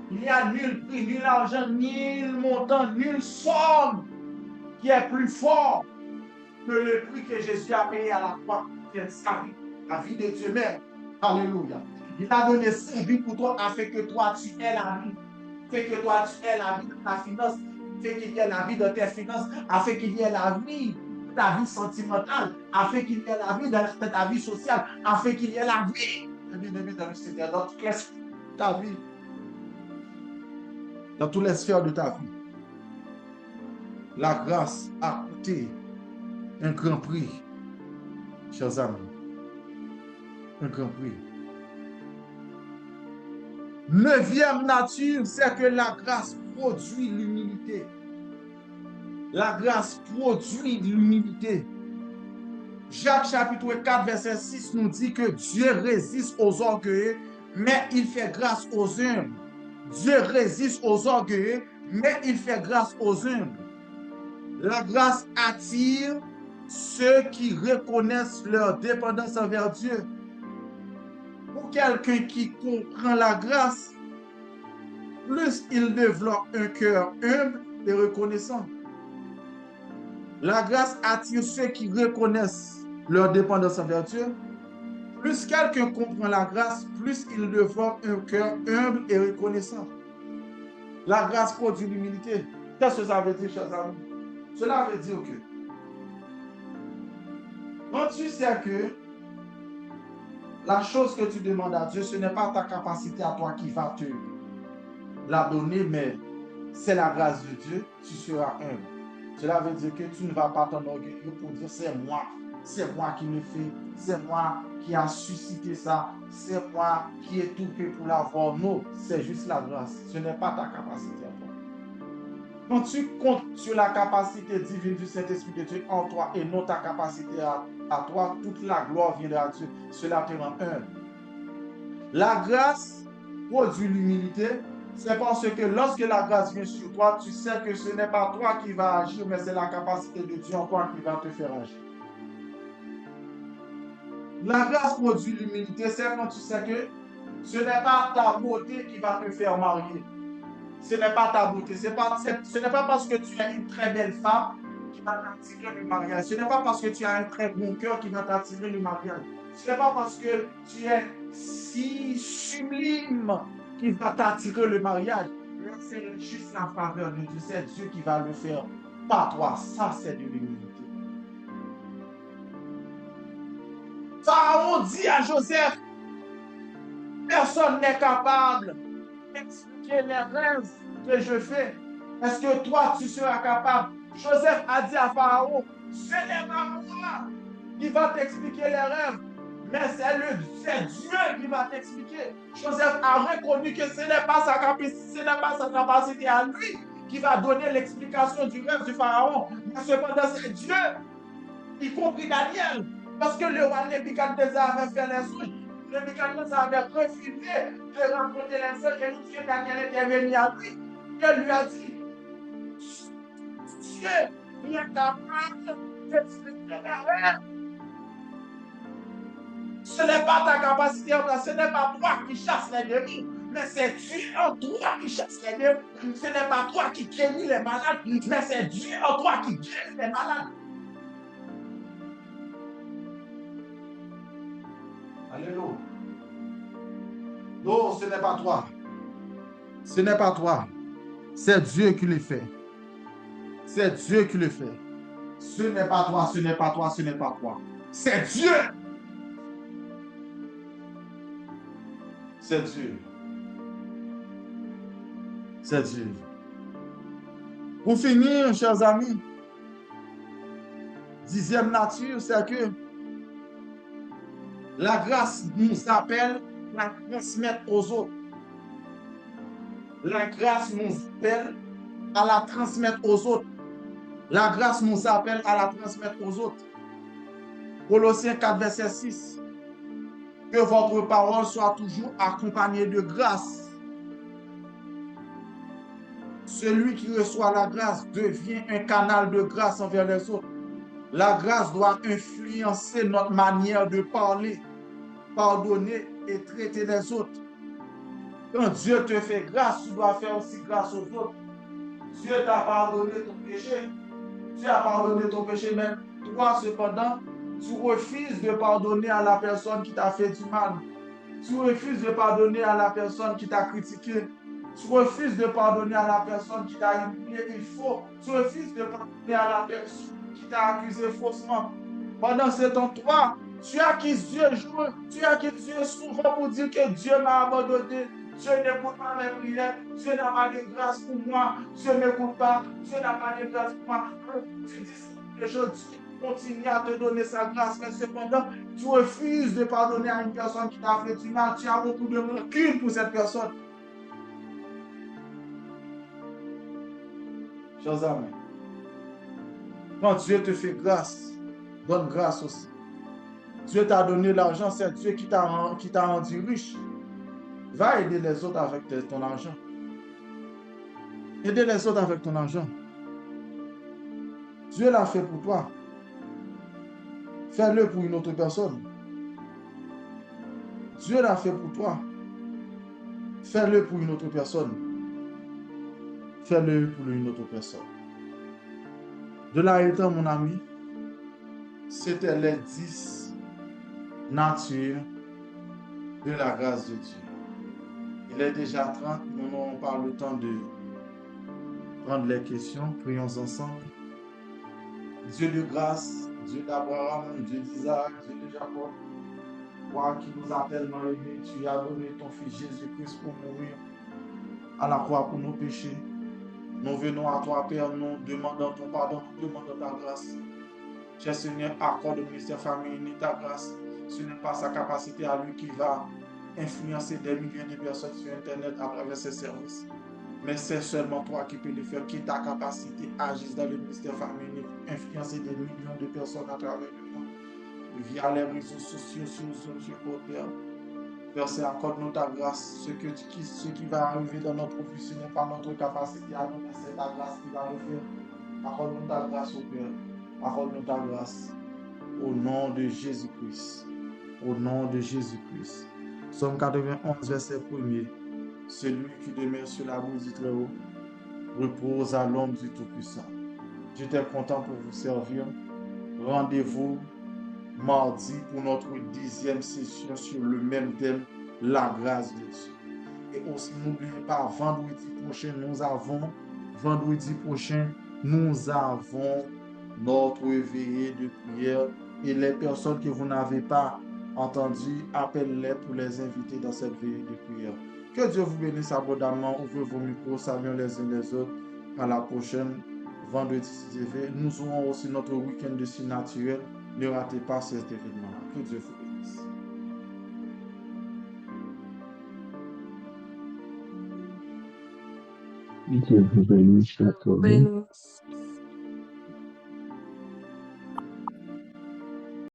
Il n'y a nul prix, nul argent, nul montant, nulle somme qui est plus fort que le prix que Jésus a payé à la croix, c'est sa vie, la vie de Dieu même. Alléluia. Il a donné sa vie pour toi afin que toi tu aies la vie. Afin que toi tu aies la vie de ta finance. Afin qu'il y ait la vie de tes finances, afin qu'il y ait la vie de ta vie sentimentale, afin qu'il y ait la vie de ta vie sociale, afin qu'il y ait la vie dans toutes les sphères de ta vie. Dans toutes les sphères de ta vie. La grâce a coûté un grand prix, chers amis. Un grand prix. Neuvième nature, c'est que la grâce produit l'humilité. La grâce produit l'humilité. Jacques chapitre 4, verset 6 nous dit que Dieu résiste aux orgueilleux, mais il fait grâce aux humbles. Dieu résiste aux orgueilleux, mais il fait grâce aux humbles. La grâce attire ceux qui reconnaissent leur dépendance envers Dieu. Pour quelqu'un qui comprend la grâce, plus il développe un cœur humble et reconnaissant. La grâce attire ceux qui reconnaissent leur dépendance envers Dieu. Plus quelqu'un comprend la grâce, plus il développe un cœur humble et reconnaissant. La grâce produit l'humilité. Qu'est-ce que ça veut dire, chers amis? Cela veut dire que quand tu sais que la chose que tu demandes à Dieu, ce n'est pas ta capacité à toi qui va te la donner, mais c'est la grâce de Dieu, tu seras humble. Cela veut dire que tu ne vas pas t'enorgueillir pour dire c'est moi qui le fais, c'est moi qui a suscité ça, c'est moi qui ai tout fait pour l'avoir. Non, c'est juste la grâce, ce n'est pas ta capacité à toi. Quand tu comptes sur la capacité divine du Saint-Esprit de Dieu en toi et non ta capacité à toi, toute la gloire viendra à Dieu. Cela te rend humble. La grâce produit l'humilité. C'est parce que lorsque la grâce vient sur toi, tu sais que ce n'est pas toi qui vas agir, mais c'est la capacité de Dieu en toi qui va te faire agir. La grâce produit l'humilité, c'est quand tu sais que ce n'est pas ta beauté qui va te faire marier. Ce n'est pas ta beauté. Ce n'est pas parce que tu es une très belle femme qui va t'attirer le mariage. Ce n'est pas parce que tu as un très bon cœur qui va t'attirer le mariage. Ce n'est pas parce que tu es si sublime qui va t'attirer le mariage. C'est juste la faveur de Dieu. C'est Dieu qui va le faire. Pas toi. Ça, c'est de l'humilité. Pharaon dit à Joseph, personne n'est capable d'expliquer les rêves que je fais. Est-ce que toi, tu seras capable? Joseph a dit à Pharaon, ce n'est pas moi qui va t'expliquer les rêves, mais c'est Dieu qui va t'expliquer. Joseph a reconnu que ce n'est pas sa capacité à lui qui va donner l'explication du rêve du Pharaon, mais cependant c'est Dieu, y compris Daniel, parce que le roi Nebuchadnezzar avait fait les souches. Nebuchadnezzar avait refusé de rencontrer les anges et Dieu Daniel était venu à lui. Il lui a dit, Dieu est capable d'expliquer les rêves. Ce n'est pas ta capacité, ce n'est pas toi qui chasse les démons, mais c'est Dieu en toi qui chasse les démons. Ce n'est pas toi qui guéris les malades, mais c'est Dieu en toi qui guérit les malades. Alléluia. Non, ce n'est pas toi. Ce n'est pas toi. C'est Dieu qui le fait. C'est Dieu qui le fait. Ce n'est pas toi, ce n'est pas toi, ce n'est pas toi. C'est Dieu. C'est Dieu. C'est Dieu. Pour finir, chers amis, 10e nature, c'est que la grâce nous appelle à transmettre aux autres. La grâce nous appelle à la transmettre aux autres. La grâce nous appelle à la transmettre aux autres. Colossiens 4, verset 6. Que votre parole soit toujours accompagnée de grâce. Celui qui reçoit la grâce devient un canal de grâce envers les autres. La grâce doit influencer notre manière de parler, pardonner et traiter les autres. Quand Dieu te fait grâce, tu dois faire aussi grâce aux autres. Dieu t'a pardonné ton péché. Tu as pardonné ton péché, mais toi, cependant, tu refuses de pardonner à la personne qui t'a fait du mal. Tu refuses de pardonner à la personne qui t'a critiqué. Tu refuses de pardonner à la personne qui t'a humilié. Tu refuses de pardonner à la personne qui t'a accusé faussement. Pendant ce temps, toi, tu accuses Dieu souvent pour dire que Dieu m'a abandonné. Dieu n'écoute pas mes prières. Dieu n'a pas de grâce pour moi. Dieu ne m'écoute pas. Dieu n'a pas de grâce pour moi. Tu dis que Dieu continue à te donner sa grâce, mais cependant, tu refuses de pardonner à une personne qui t'a fait du mal. Tu as beaucoup de rancune pour cette personne. Chers amis, quand Dieu te fait grâce, donne grâce aussi. Dieu t'a donné l'argent, c'est Dieu qui t'a rendu riche. Va aider les autres avec ton argent. Aider les autres avec ton argent. Dieu l'a fait pour toi. Fais-le pour une autre personne. Dieu l'a fait pour toi. Fais-le pour une autre personne. Fais-le pour une autre personne. De là étant, mon ami, c'était les 10 natures de la grâce de Dieu. Il est déjà 30, nous n'aurons pas le temps de prendre les questions. Prions ensemble. Dieu de grâce, Dieu d'Abraham, Dieu d'Isaac, Dieu de Jacob, toi qui nous as tellement aimés, tu as donné ton Fils Jésus-Christ pour mourir à la croix pour nos péchés. Nous venons à toi, Père, nous demandons ton pardon, nous demandons ta grâce. Cher Seigneur, accorde au ministère famille ta grâce. Ce n'est pas sa capacité à lui qui va influencer des milliers de personnes sur Internet à travers ses services. Mais c'est seulement toi qui peux le faire, qui ta capacité agisse dans le ministère famille, influencer des millions de personnes à travers le monde, via les réseaux sociaux, sur Père. Père, c'est accorde-nous ta grâce. Ce qui va arriver dans notre vie, ce n'est pas notre capacité à nous, mais c'est ta grâce qui va le faire. Accorde-nous ta grâce, au Père. Accorde-nous ta grâce. Au nom de Jésus-Christ. Au nom de Jésus-Christ. Psaume 91, verset 1er. Celui qui demeure sur la boue du Très-Haut repose à l'ombre du Tout-Puissant. J'étais content pour vous servir. Rendez-vous mardi pour notre 10e session sur le même thème, la grâce de Dieu. Et aussi, n'oubliez pas, vendredi prochain, nous avons notre veillée de prière. Et les personnes que vous n'avez pas entendues, appelez-les pour les inviter dans cette veillée de prière. Que Dieu vous bénisse abondamment. Ouvrez vos micros, saluons les uns les autres. À la prochaine, vendredi TV. Nous aurons aussi notre week-end de surnaturel. Ne ratez pas cet événement-là. Que Dieu vous bénisse. Dieu vous bénisse à tous. Bénisse.